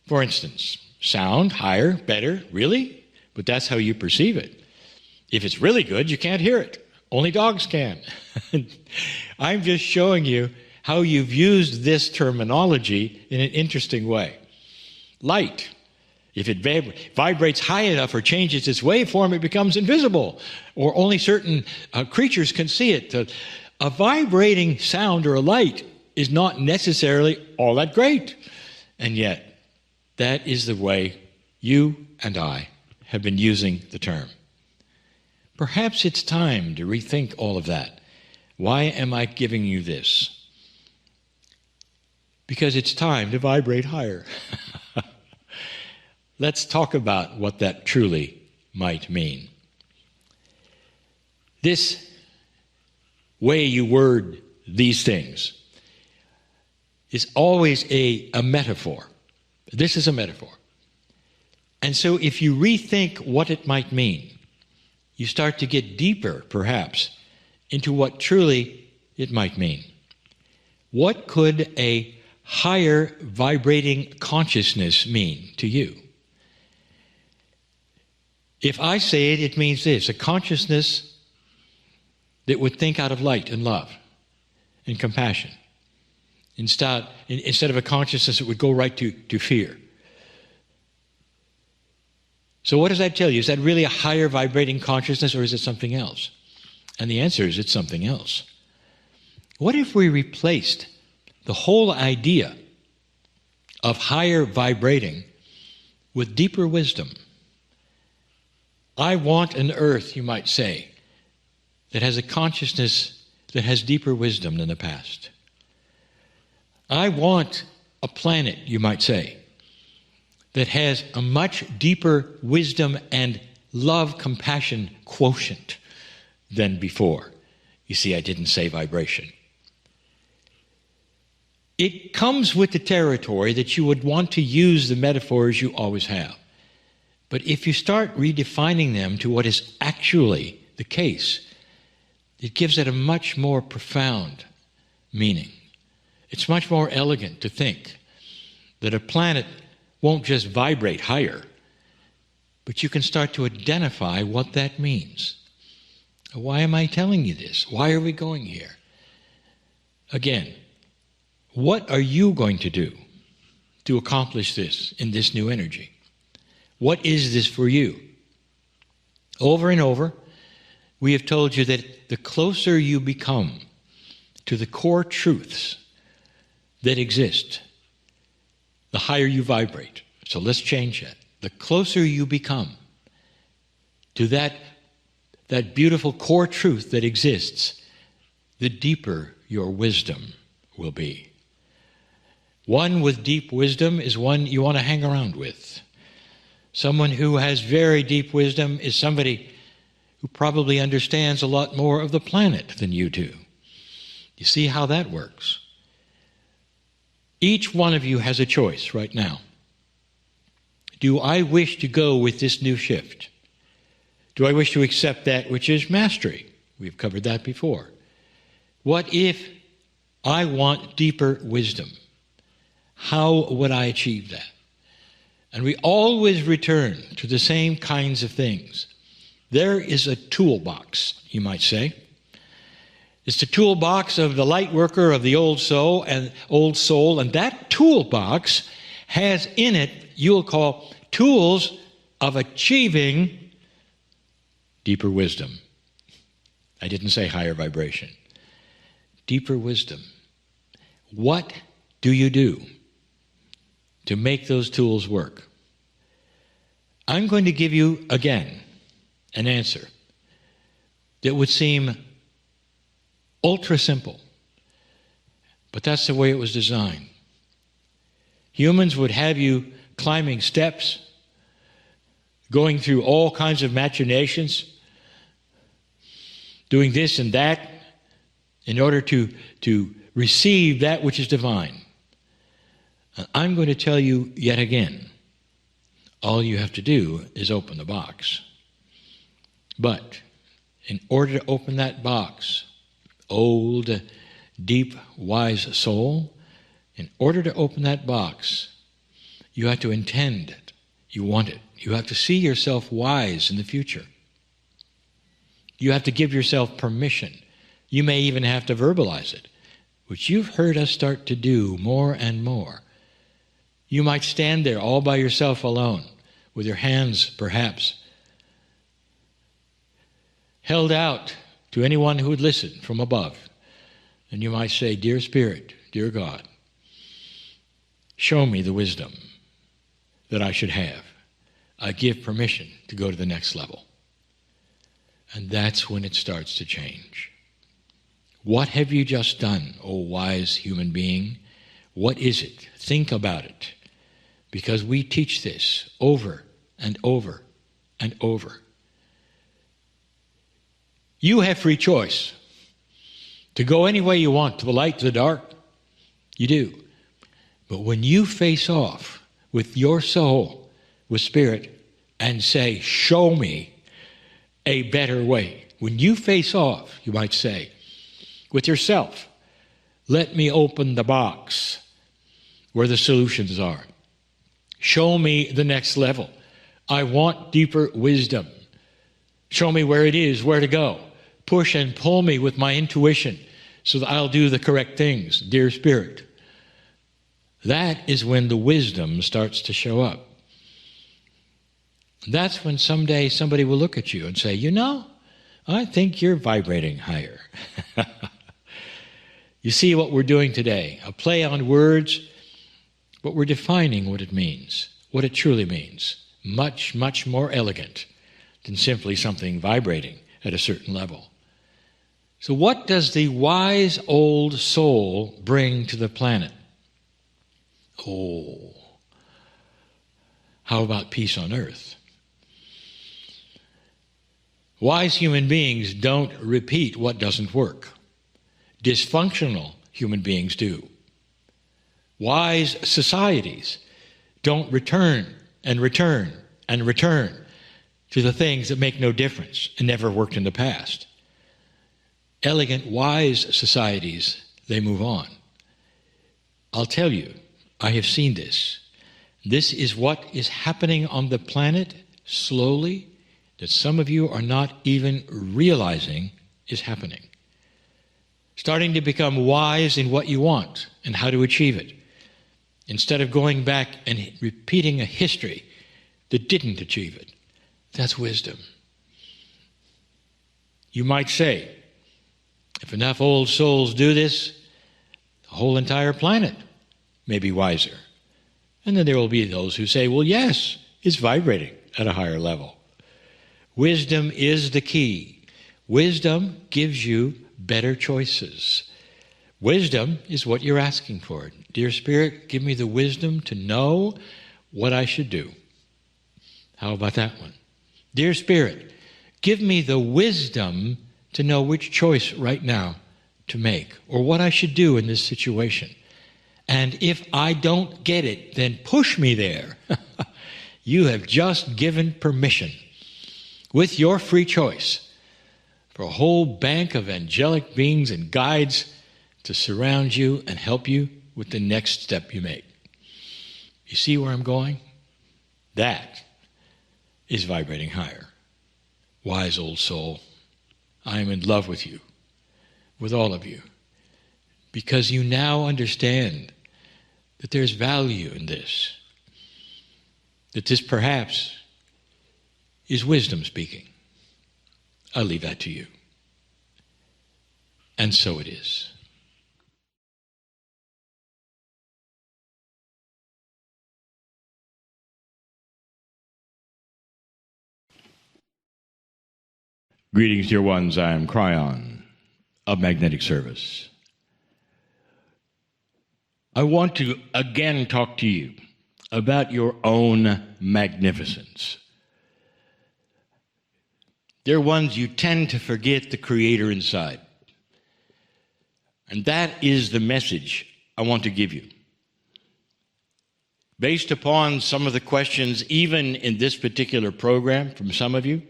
For instance, sound, higher, better, really? But that's how you perceive it. If it's really good, you can't hear it. Only dogs can. I'm just showing you how you've used this terminology in an interesting way. Light. If it vibrates high enough or changes its waveform, it becomes invisible, or only certain creatures can see it. A vibrating sound or a light is not necessarily all that great. And yet, that is the way you and I have been using the term. Perhaps it's time to rethink all of that. Why am I giving you this? Because it's time to vibrate higher. Let's talk about what that truly might mean. This way you word these things is always a metaphor. This is a metaphor. And so if you rethink what it might mean, you start to get deeper, perhaps, into what truly it might mean. What could a higher vibrating consciousness mean to you? If I say it, it means this: a consciousness that would think out of light and love and compassion, instead of a consciousness that would go right to fear. So what does that tell you? Is that really a higher vibrating consciousness, or is it something else? And the answer is it's something else. What if we replaced the whole idea of higher vibrating with deeper wisdom? I want an earth, you might say, that has a consciousness that has deeper wisdom than the past. I want a planet, you might say, that has a much deeper wisdom and love, compassion quotient than before. You see, I didn't say vibration. It comes with the territory that you would want to use the metaphors you always have. But if you start redefining them to what is actually the case, it gives it a much more profound meaning. It's much more elegant to think that a planet won't just vibrate higher, but you can start to identify what that means. Why am I telling you this? Why are we going here? Again, what are you going to do to accomplish this in this new energy? What is this for you? Over and over, we have told you that the closer you become to the core truths that exist, the higher you vibrate. So let's change that. The closer you become to that beautiful core truth that exists, the deeper your wisdom will be. One with deep wisdom is one you want to hang around with. Someone who has very deep wisdom is somebody who probably understands a lot more of the planet than you do. You see how that works? Each one of you has a choice right now. Do I wish to go with this new shift? Do I wish to accept that which is mastery? We've covered that before. What if I want deeper wisdom? How would I achieve that? And we always return to the same kinds of things. There is a toolbox, you might say. It's the toolbox of the light worker of the old soul, and that toolbox has in it, you'll call tools of achieving deeper wisdom. I didn't say higher vibration. Deeper wisdom. What do you do to make those tools work? I'm going to give you, again, an answer that would seem ultra simple, but that's the way it was designed. Humans would have you climbing steps, going through all kinds of machinations, doing this and that in order to receive that which is divine. And I'm going to tell you yet again, all you have to do is open the box. But in order to open that box, old, deep, wise soul, in order to open that box, you have to intend it. You want it. You have to see yourself wise in the future. You have to give yourself permission. You may even have to verbalize it, which you've heard us start to do more and more. You might stand there all by yourself alone, with your hands perhaps held out to anyone who would listen from above. And you might say, "Dear Spirit, dear God, show me the wisdom that I should have. I give permission to go to the next level." And that's when it starts to change. What have you just done, O wise human being? What is it? Think about it. Because we teach this over and over and over. You have free choice to go any way you want, to the light, to the dark. You do. But when you face off with your soul, with spirit, and say, "Show me a better way." When you face off, you might say, with yourself, "Let me open the box where the solutions are. Show me the next level. I want deeper wisdom. Show me where it is, where to go. Push and pull me with my intuition so that I'll do the correct things, dear Spirit." That is when the wisdom starts to show up. That's when someday somebody will look at you and say, "You know, I think you're vibrating higher." You see what we're doing today, a play on words, but we're defining what it means, what it truly means. Much, much more elegant than simply something vibrating at a certain level. So what does the wise old soul bring to the planet? Oh, how about peace on earth? Wise human beings don't repeat what doesn't work. Dysfunctional human beings do. Wise societies don't return and return and return to the things that make no difference and never worked in the past. Elegant, wise societies, they move on. I'll tell you, I have seen this. This is what is happening on the planet slowly, that some of you are not even realizing is happening. Starting to become wise in what you want and how to achieve it, instead of going back and repeating a history that didn't achieve it. That's wisdom. You might say, if enough old souls do this, the whole entire planet may be wiser. And then there will be those who say, well, yes, it's vibrating at a higher level. Wisdom is the key. Wisdom gives you better choices. Wisdom is what you're asking for. Dear Spirit, give me the wisdom to know what I should do. How about that one? Dear Spirit, give me the wisdom to know which choice right now to make or what I should do in this situation. And if I don't get it, then push me there. You have just given permission, with your free choice, for a whole bank of angelic beings and guides to surround you and help you with the next step you make. You see where I'm going? That is vibrating higher. Wise old soul, I am in love with you, with all of you, because you now understand that there's value in this, that this perhaps is wisdom speaking. I'll leave that to you. And so it is. Greetings, dear ones. I am Kryon of Magnetic Service. I want to again talk to you about your own magnificence. Dear ones, you tend to forget the Creator inside. And that is the message I want to give you. Based upon some of the questions, even in this particular program from some of you,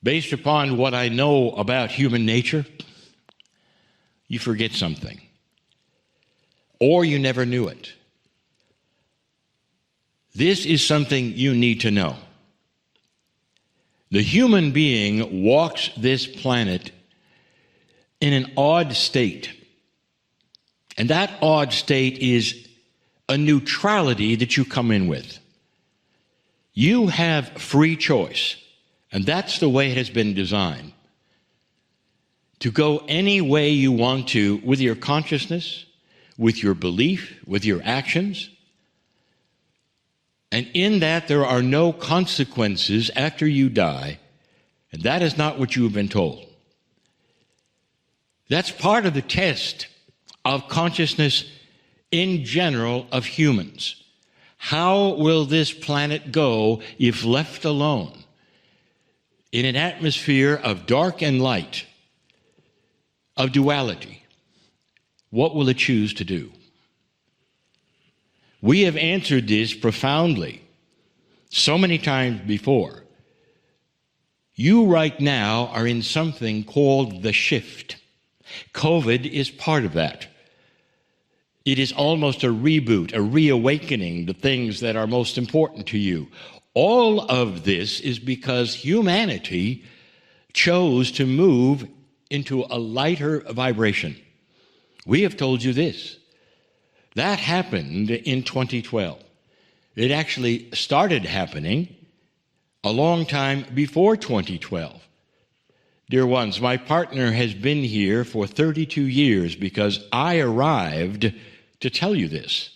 based upon what I know about human nature, you forget something. Or you never knew it. This is something you need to know. The human being walks this planet in an odd state. And that odd state is a neutrality that you come in with. You have free choice. And that's the way it has been designed. To go any way you want to with your consciousness, with your belief, with your actions. And in that there are no consequences after you die. And that is not what you have been told. That's part of the test of consciousness in general of humans. How will this planet go if left alone? In an atmosphere of dark and light, of duality, what will it choose to do? We have answered this profoundly so many times before. You right now are in something called the shift. COVID is part of that. It is almost a reboot, a reawakening, the things that are most important to you. All of this is because humanity chose to move into a lighter vibration. We have told you this. That happened in 2012. It actually started happening a long time before 2012. Dear ones, my partner has been here for 32 years because I arrived to tell you this.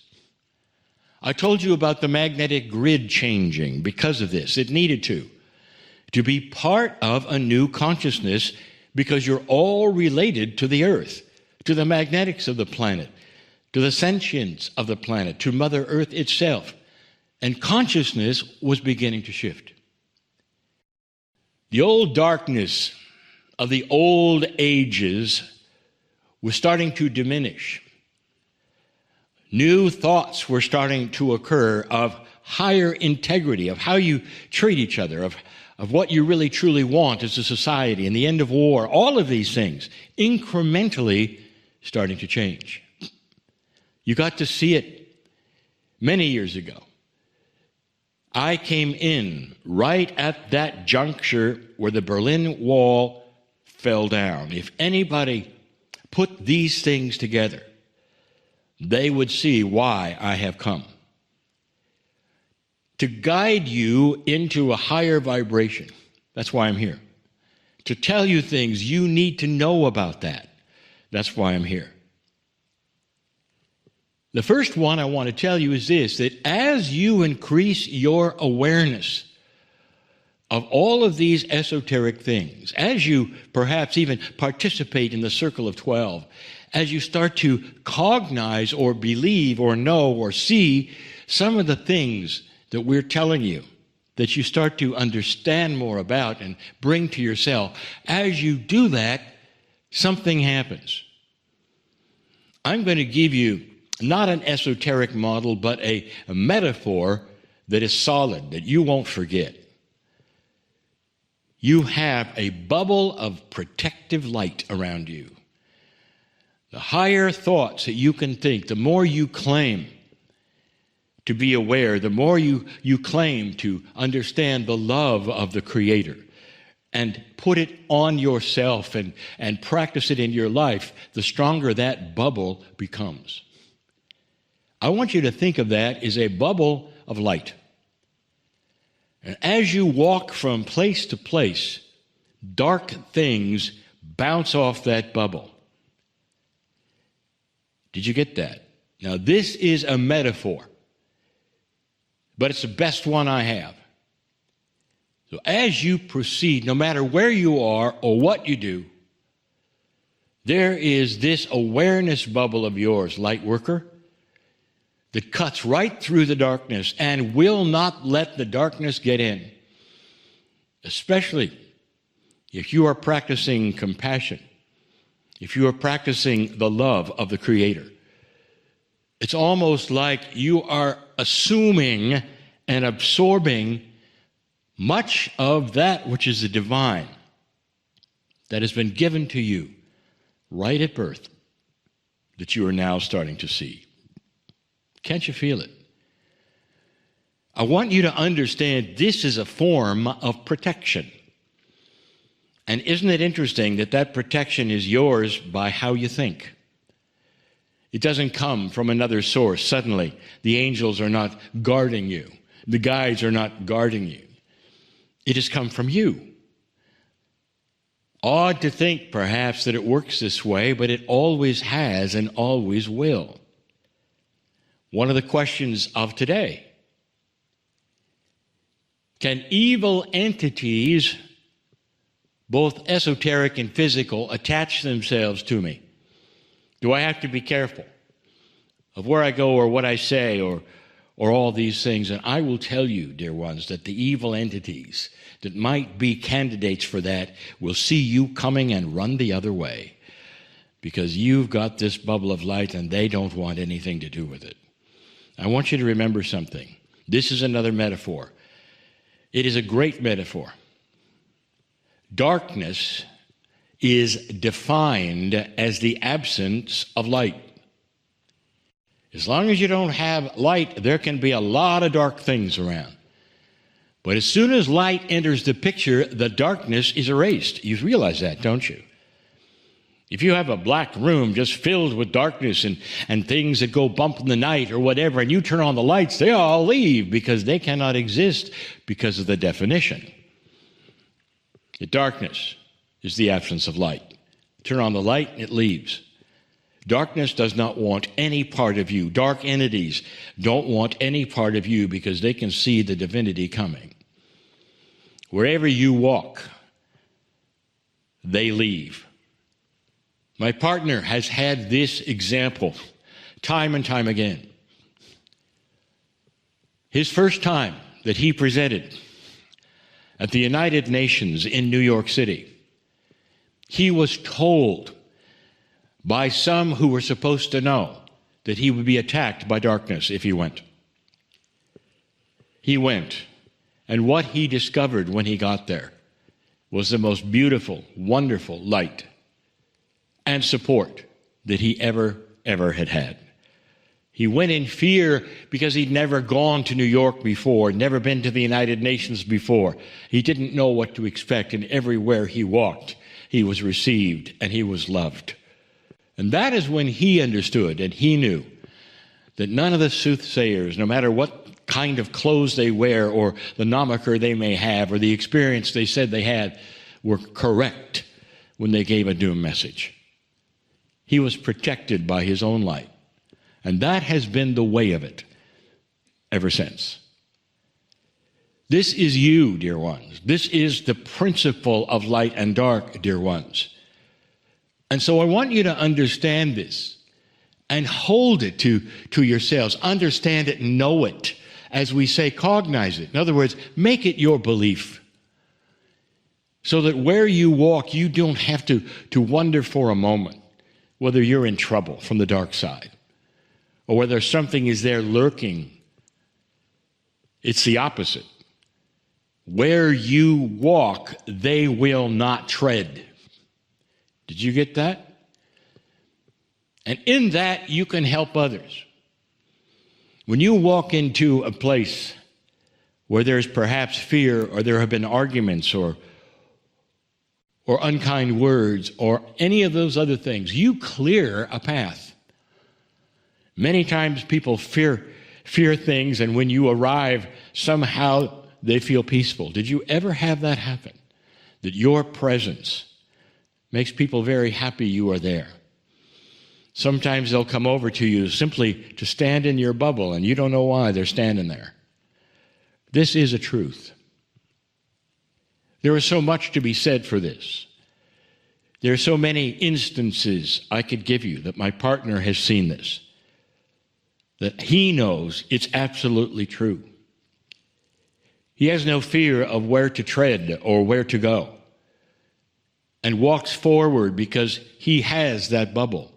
I told you about the magnetic grid changing because of this. It needed to be part of a new consciousness because you're all related to the earth, to the magnetics of the planet, to the sentience of the planet, to Mother Earth itself. And consciousness was beginning to shift. The old darkness of the old ages was starting to diminish. New thoughts were starting to occur of higher integrity, of how you treat each other, of what you really truly want as a society, and the end of war. All of these things incrementally starting to change. You got to see it many years ago. I came in right at that juncture where the Berlin Wall fell down. If anybody put these things together, they would see why I have come. To guide you into a higher vibration. That's why I'm here. To tell you things you need to know about that. That's why I'm here. The first one I want to tell you is this, that as you increase your awareness of all of these esoteric things, as you perhaps even participate in the Circle of 12, as you start to cognize or believe or know or see some of the things that we're telling you, that you start to understand more about and bring to yourself, as you do that, something happens. I'm going to give you not an esoteric model, but a metaphor that is solid, that you won't forget. You have a bubble of protective light around you. The higher thoughts that you can think, the more you claim to be aware, the more you claim to understand the love of the Creator and put it on yourself and practice it in your life, the stronger that bubble becomes. I want you to think of that as a bubble of light. And as you walk from place to place, dark things bounce off that bubble. Did you get that? Now, this is a metaphor, but it's the best one I have. So as you proceed, no matter where you are or what you do, there is this awareness bubble of yours, light worker, that cuts right through the darkness and will not let the darkness get in. Especially if you are practicing compassion, if you are practicing the love of the Creator. It's almost like you are assuming and absorbing much of that which is the divine that has been given to you right at birth that you are now starting to see. Can't you feel it? I want you to understand this is a form of protection. And isn't it interesting that that protection is yours by how you think? It doesn't come from another source. Suddenly, the angels are not guarding you. The guides are not guarding you. It has come from you. Odd to think, perhaps, that it works this way, but it always has and always will. One of the questions of today: can evil entities, both esoteric and physical, attach themselves to me? Do I have to be careful of where I go or what I say or all these things? And I will tell you, dear ones, that the evil entities that might be candidates for that will see you coming and run the other way, because you've got this bubble of light and they don't want anything to do with it. I want you to remember something. This is another metaphor. It is a great metaphor. Darkness is defined as the absence of light. As long as you don't have light, there can be a lot of dark things around. But as soon as light enters the picture, the darkness is erased. You realize that, don't you? If you have a black room just filled with darkness and things that go bump in the night or whatever, and you turn on the lights, they all leave because they cannot exist because of the definition. The darkness is the absence of light. Turn on the light, it leaves. Darkness does not want any part of you. Dark entities don't want any part of you because they can see the divinity coming. Wherever you walk, they leave. My partner has had this example time and time again. His first time that he presented at the United Nations in New York City, he was told by some who were supposed to know that he would be attacked by darkness if he went. He went, and what he discovered when he got there was the most beautiful, wonderful light and support that he ever had had. He went in fear because he'd never gone to New York before, never been to the United Nations before. He didn't know what to expect, and everywhere he walked, he was received and he was loved. And that is when he understood and he knew that none of the soothsayers, no matter what kind of clothes they wear or the moniker they may have or the experience they said they had, were correct when they gave a doom message. He was protected by his own light. And that has been the way of it ever since. This is you, dear ones. This is the principle of light and dark, dear ones. And so I want you to understand this and hold it to yourselves. Understand it, know it. As we say, cognize it. In other words, make it your belief. so that where you walk, you don't have to wonder for a moment whether you're in trouble from the dark side or whether something is there lurking. It's the opposite. Where you walk, they will not tread. Did you get that? And in that, you can help others. When you walk into a place where there's perhaps fear, or there have been arguments, or unkind words, or any of those other things, you clear a path. Many times people fear things, and when you arrive, somehow they feel peaceful. Did you ever have that happen? That your presence makes people very happy you are there. Sometimes they'll come over to you simply to stand in your bubble, and you don't know why they're standing there. This is a truth. There is so much to be said for this. There are so many instances I could give you that my partner has seen this, that he knows it's absolutely true. He has no fear of where to tread or where to go, and walks forward because he has that bubble.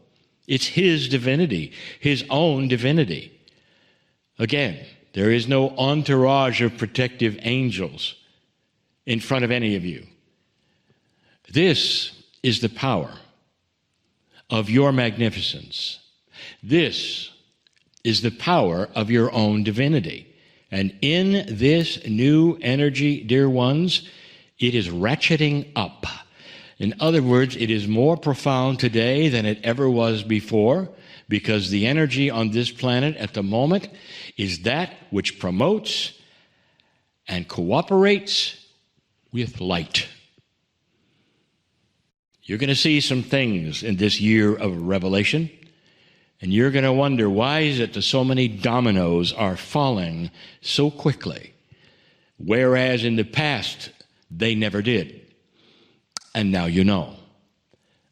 It's his divinity, his own divinity. Again, there is no entourage of protective angels in front of any of you. This is the power of your magnificence. This is the power of your own divinity. And in this new energy, dear ones, it is ratcheting up. In other words, it is more profound today than it ever was before, because the energy on this planet at the moment is that which promotes and cooperates with light. You're going to see some things in this year of revelation, and you're going to wonder, why is it that so many dominoes are falling so quickly, whereas in the past they never did? And now you know.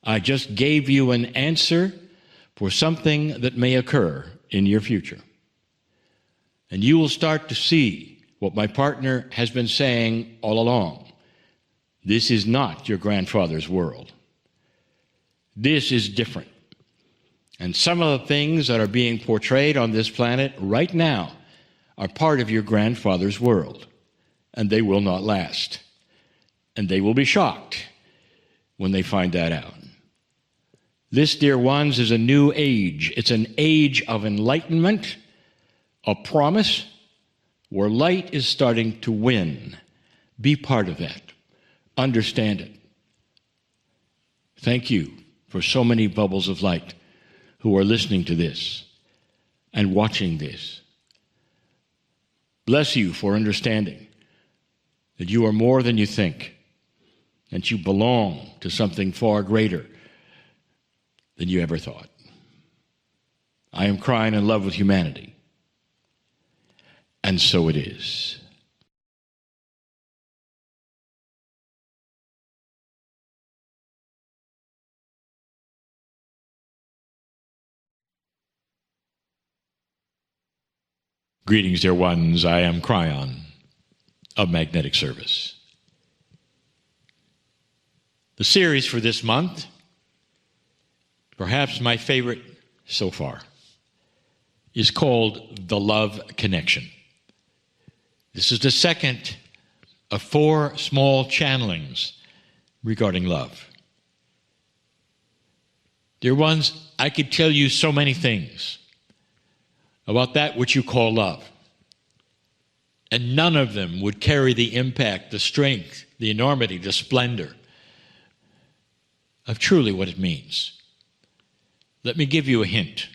I just gave you an answer for something that may occur in your future. And you will start to see what my partner has been saying all along. This is not your grandfather's world. This is different. And some of the things that are being portrayed on this planet right now are part of your grandfather's world. And they will not last. And they will be shocked when they find that out. This, dear ones, is a new age. It's an age of enlightenment, a promise where light is starting to win. Be part of that. Understand it. Thank you for so many bubbles of light who are listening to this and watching this. Bless you for understanding that you are more than you think, that you belong to something far greater than you ever thought. I am crying in love with humanity. And so it is. Greetings, dear ones. I am Kryon of Magnetic Service. The series for this month, perhaps my favorite so far, is called The Love Connection. This is the second of 4 small channelings regarding love. Dear ones, I could tell you so many things about that which you call love, and none of them would carry the impact, the strength, the enormity, the splendor of truly what it means. Let me give you a hint.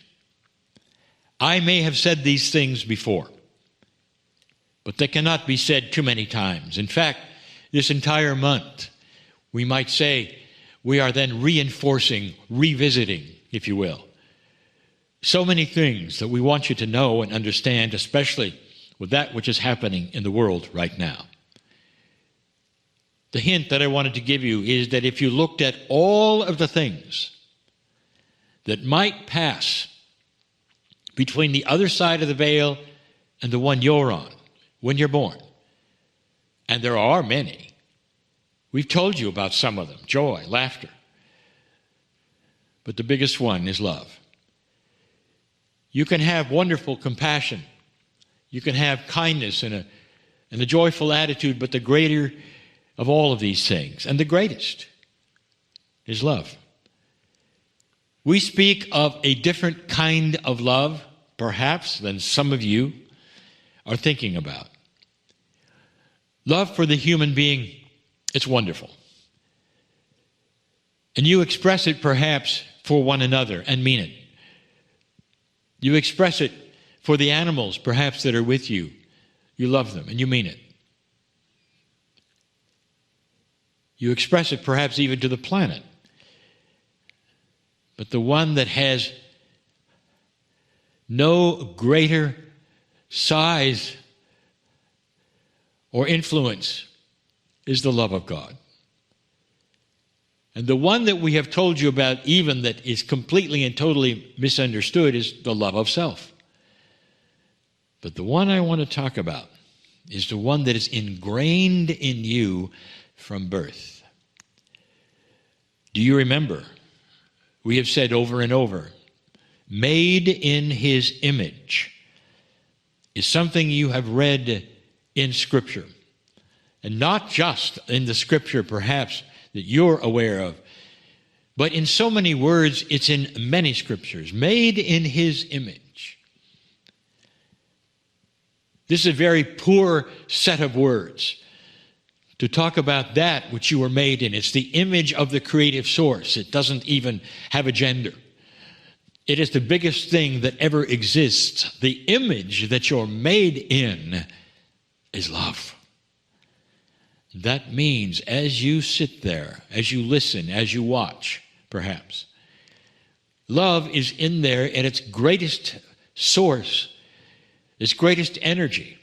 I may have said these things before, but they cannot be said too many times. In fact, this entire month, we might say, we are then reinforcing, revisiting, if you will, so many things that we want you to know and understand, especially with that which is happening in the world right now. The hint that I wanted to give you is that if you looked at all of the things that might pass between the other side of the veil and the one you're on when you're born, and there are many, We've told you about some of them: joy, laughter. But the biggest one is love. You can have wonderful compassion. You can have kindness and a joyful attitude, but the greater of all of these things, and the greatest, is love. We speak of a different kind of love, perhaps, than some of you are thinking about. Love for the human being, it's wonderful. And you express it perhaps for one another and mean it. You express it for the animals perhaps that are with you. You love them and you mean it. You express it perhaps even to the planet. But the one that has no greater size or influence is the love of God. And the one that we have told you about, even that is completely and totally misunderstood, is the love of self. But the one I want to talk about is the one that is ingrained in you from birth. Do you remember? We have said over and over, made in His image is something you have read in Scripture. And not just in the Scripture, perhaps, that you're aware of, but in so many words, it's in many Scriptures. Made in His image. This is a very poor set of words to talk about that which you were made in. It's the image of the creative source. It doesn't even have a gender. It is the biggest thing that ever exists. The image that you're made in is love. That means as you sit there, as you listen, as you watch, perhaps, love is in there at its greatest source, its greatest energy.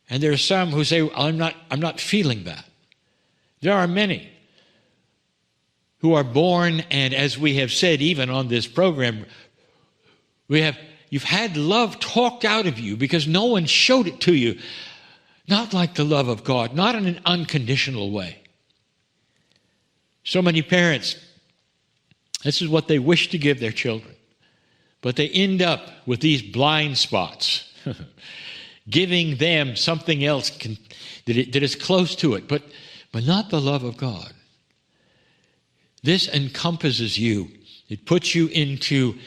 And there are some who say, I'm not feeling that. There are many who are born, and as we have said even on this program, you've had love talked out of you because no one showed it to you. Not like the love of God, not in an unconditional way. So many parents, this is what they wish to give their children, but they end up with these blind spots, giving them something else that is close to it, but not the love of God. This encompasses you. It puts you into,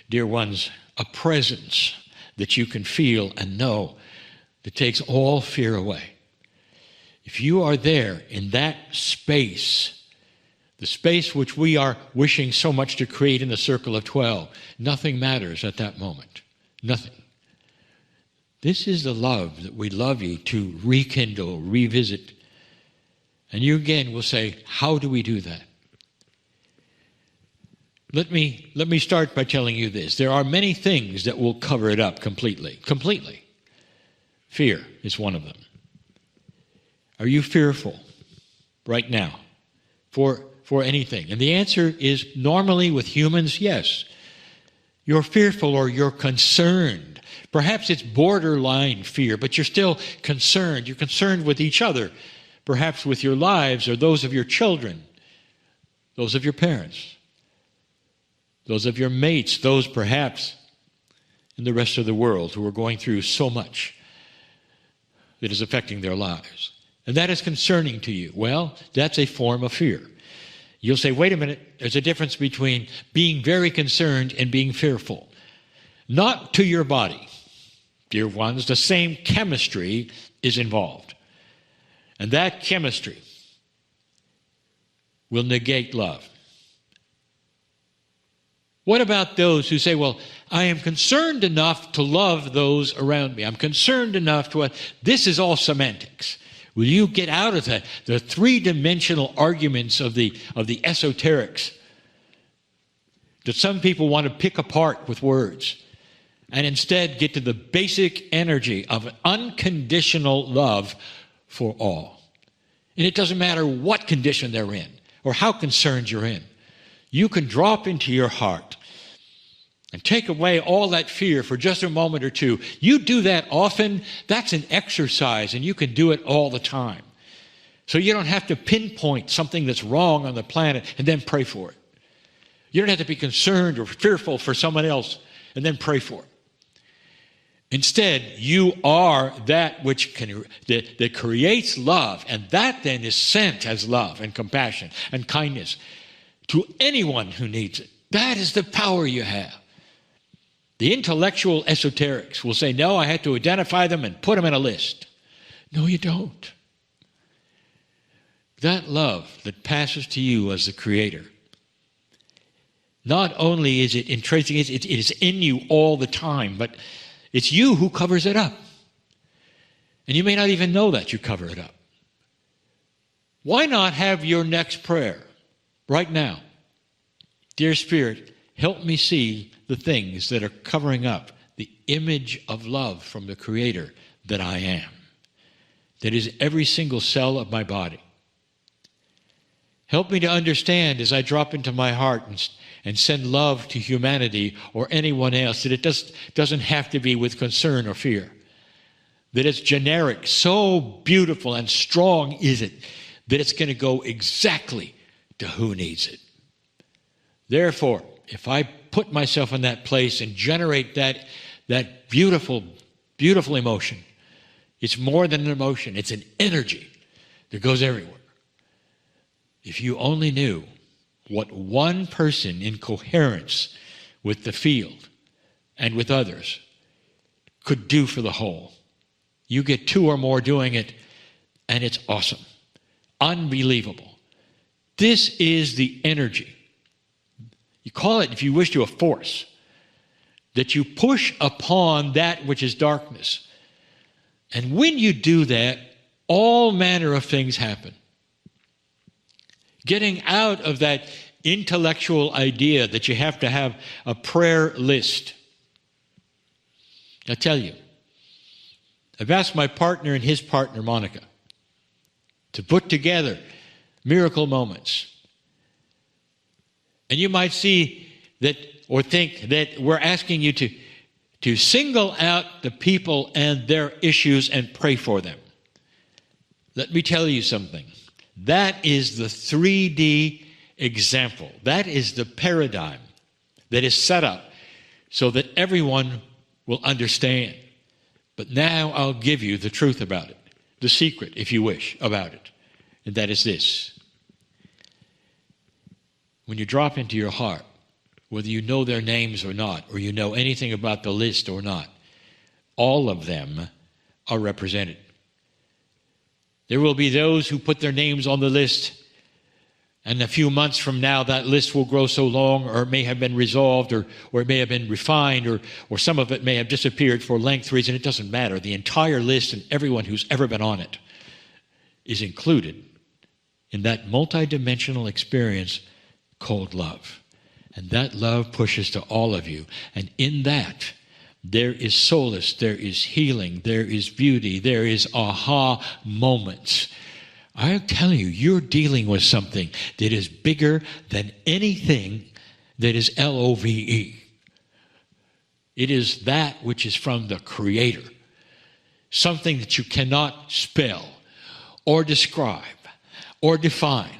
dear ones, a presence that you can feel and know that takes all fear away. If you are there in that space, the space which we are wishing so much to create in the circle of 12, nothing matters at that moment. Nothing. This is the love that we love you to rekindle, revisit. And you again will say, how do we do that? Let me start by telling you this. There are many things that will cover it up completely. Completely. Fear is one of them. Are you fearful right now for anything? And the answer is normally with humans, yes. You're fearful or you're concerned. Perhaps it's borderline fear, but you're still concerned. You're concerned with each other, perhaps with your lives or those of your children, those of your parents, those of your mates, those perhaps in the rest of the world who are going through so much that is affecting their lives. And that is concerning to you. Well, that's a form of fear. You'll say, wait a minute, there's a difference between being very concerned and being fearful. Not to your body, dear ones, the same chemistry is involved. And that chemistry will negate love. What about those who say, well, I am concerned enough to love those around me. I'm concerned enough to... This is all semantics. Will you get out of the three-dimensional arguments of the esoterics that some people want to pick apart with words and instead get to the basic energy of unconditional love for all? And it doesn't matter what condition they're in or how concerned you're in. You can drop into your heart and take away all that fear for just a moment or two. You do that often, that's an exercise, and you can do it all the time. So you don't have to pinpoint something that's wrong on the planet and then pray for it. You don't have to be concerned or fearful for someone else and then pray for it. Instead, you are that which that creates love, and that then is sent as love and compassion and kindness to anyone who needs it. That is the power you have. The intellectual esoterics will say, no, I had to identify them and put them in a list. No, you don't. That love that passes to you as the Creator, not only is it intrinsic, it is in you all the time, but it's you who covers it up. And you may not even know that you cover it up. Why not have your next prayer right now? Dear Spirit, help me see the things that are covering up the image of love from the Creator that I am. That is every single cell of my body. Help me to understand as I drop into my heart and send love to humanity or anyone else that it doesn't have to be with concern or fear. That it's generic, so beautiful and strong is it, that it's going to go exactly to who needs it. Therefore, if I put myself in that place and generate that beautiful, beautiful emotion, it's more than an emotion, it's an energy that goes everywhere. If you only knew what one person in coherence with the field and with others could do for the whole. You get two or more doing it, and it's awesome. Unbelievable. This is the energy. You call it, if you wish to, a force that you push upon that which is darkness. And when you do that, all manner of things happen. Getting out of that intellectual idea that you have to have a prayer list. I tell you, I've asked my partner and his partner, Monika, to put together miracle moments. And you might see that or think that we're asking you to single out the people and their issues and pray for them. Let me tell you something. That is the 3D example. That is the paradigm that is set up so that everyone will understand. But now I'll give you the truth about it, the secret, if you wish, about it. And that is this. When you drop into your heart, whether you know their names or not, or you know anything about the list or not, all of them are represented. There will be those who put their names on the list, and a few months from now that list will grow so long, or it may have been resolved, or it may have been refined, or some of it may have disappeared for length reason. It doesn't matter. The entire list and everyone who's ever been on it is included in that multidimensional experience called love. And that love pushes to all of you. And in that, there is solace, there is healing, there is beauty, there is aha moments. I'm telling you, you're dealing with something that is bigger than anything that is love. It is that which is from the Creator. Something that you cannot spell or describe or define.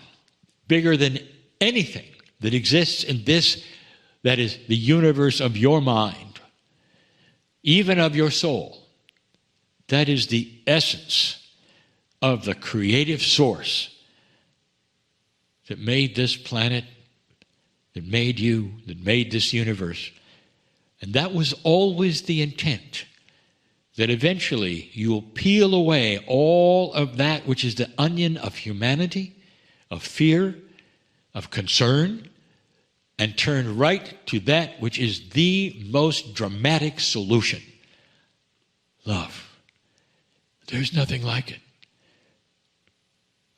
Bigger than anything that exists in this, that is the universe of your mind, even of your soul. That is the essence of the creative source that made this planet, that made you, that made this universe. And that was always the intent, that eventually you will peel away all of that which is the onion of humanity, of fear, of concern, and turn right to that which is the most dramatic solution. Love. There's nothing like it.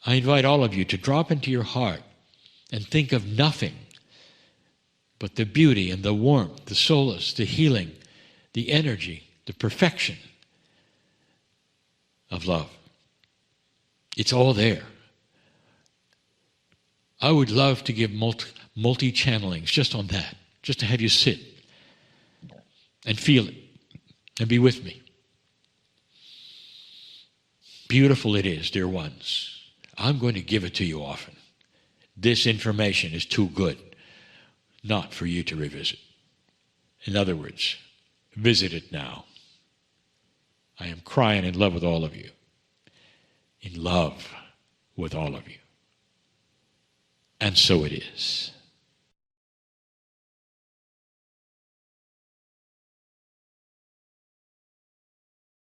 I invite all of you to drop into your heart and think of nothing but the beauty and the warmth, the solace, the healing, the energy, the perfection of love. It's all there. I would love to give multi-channelings just on that, just to have you sit and feel it and be with me. Beautiful it is, dear ones. I'm going to give it to you often. This information is too good not for you to revisit. In other words, visit it now. I am crying in love with all of you. In love with all of you. And so it is.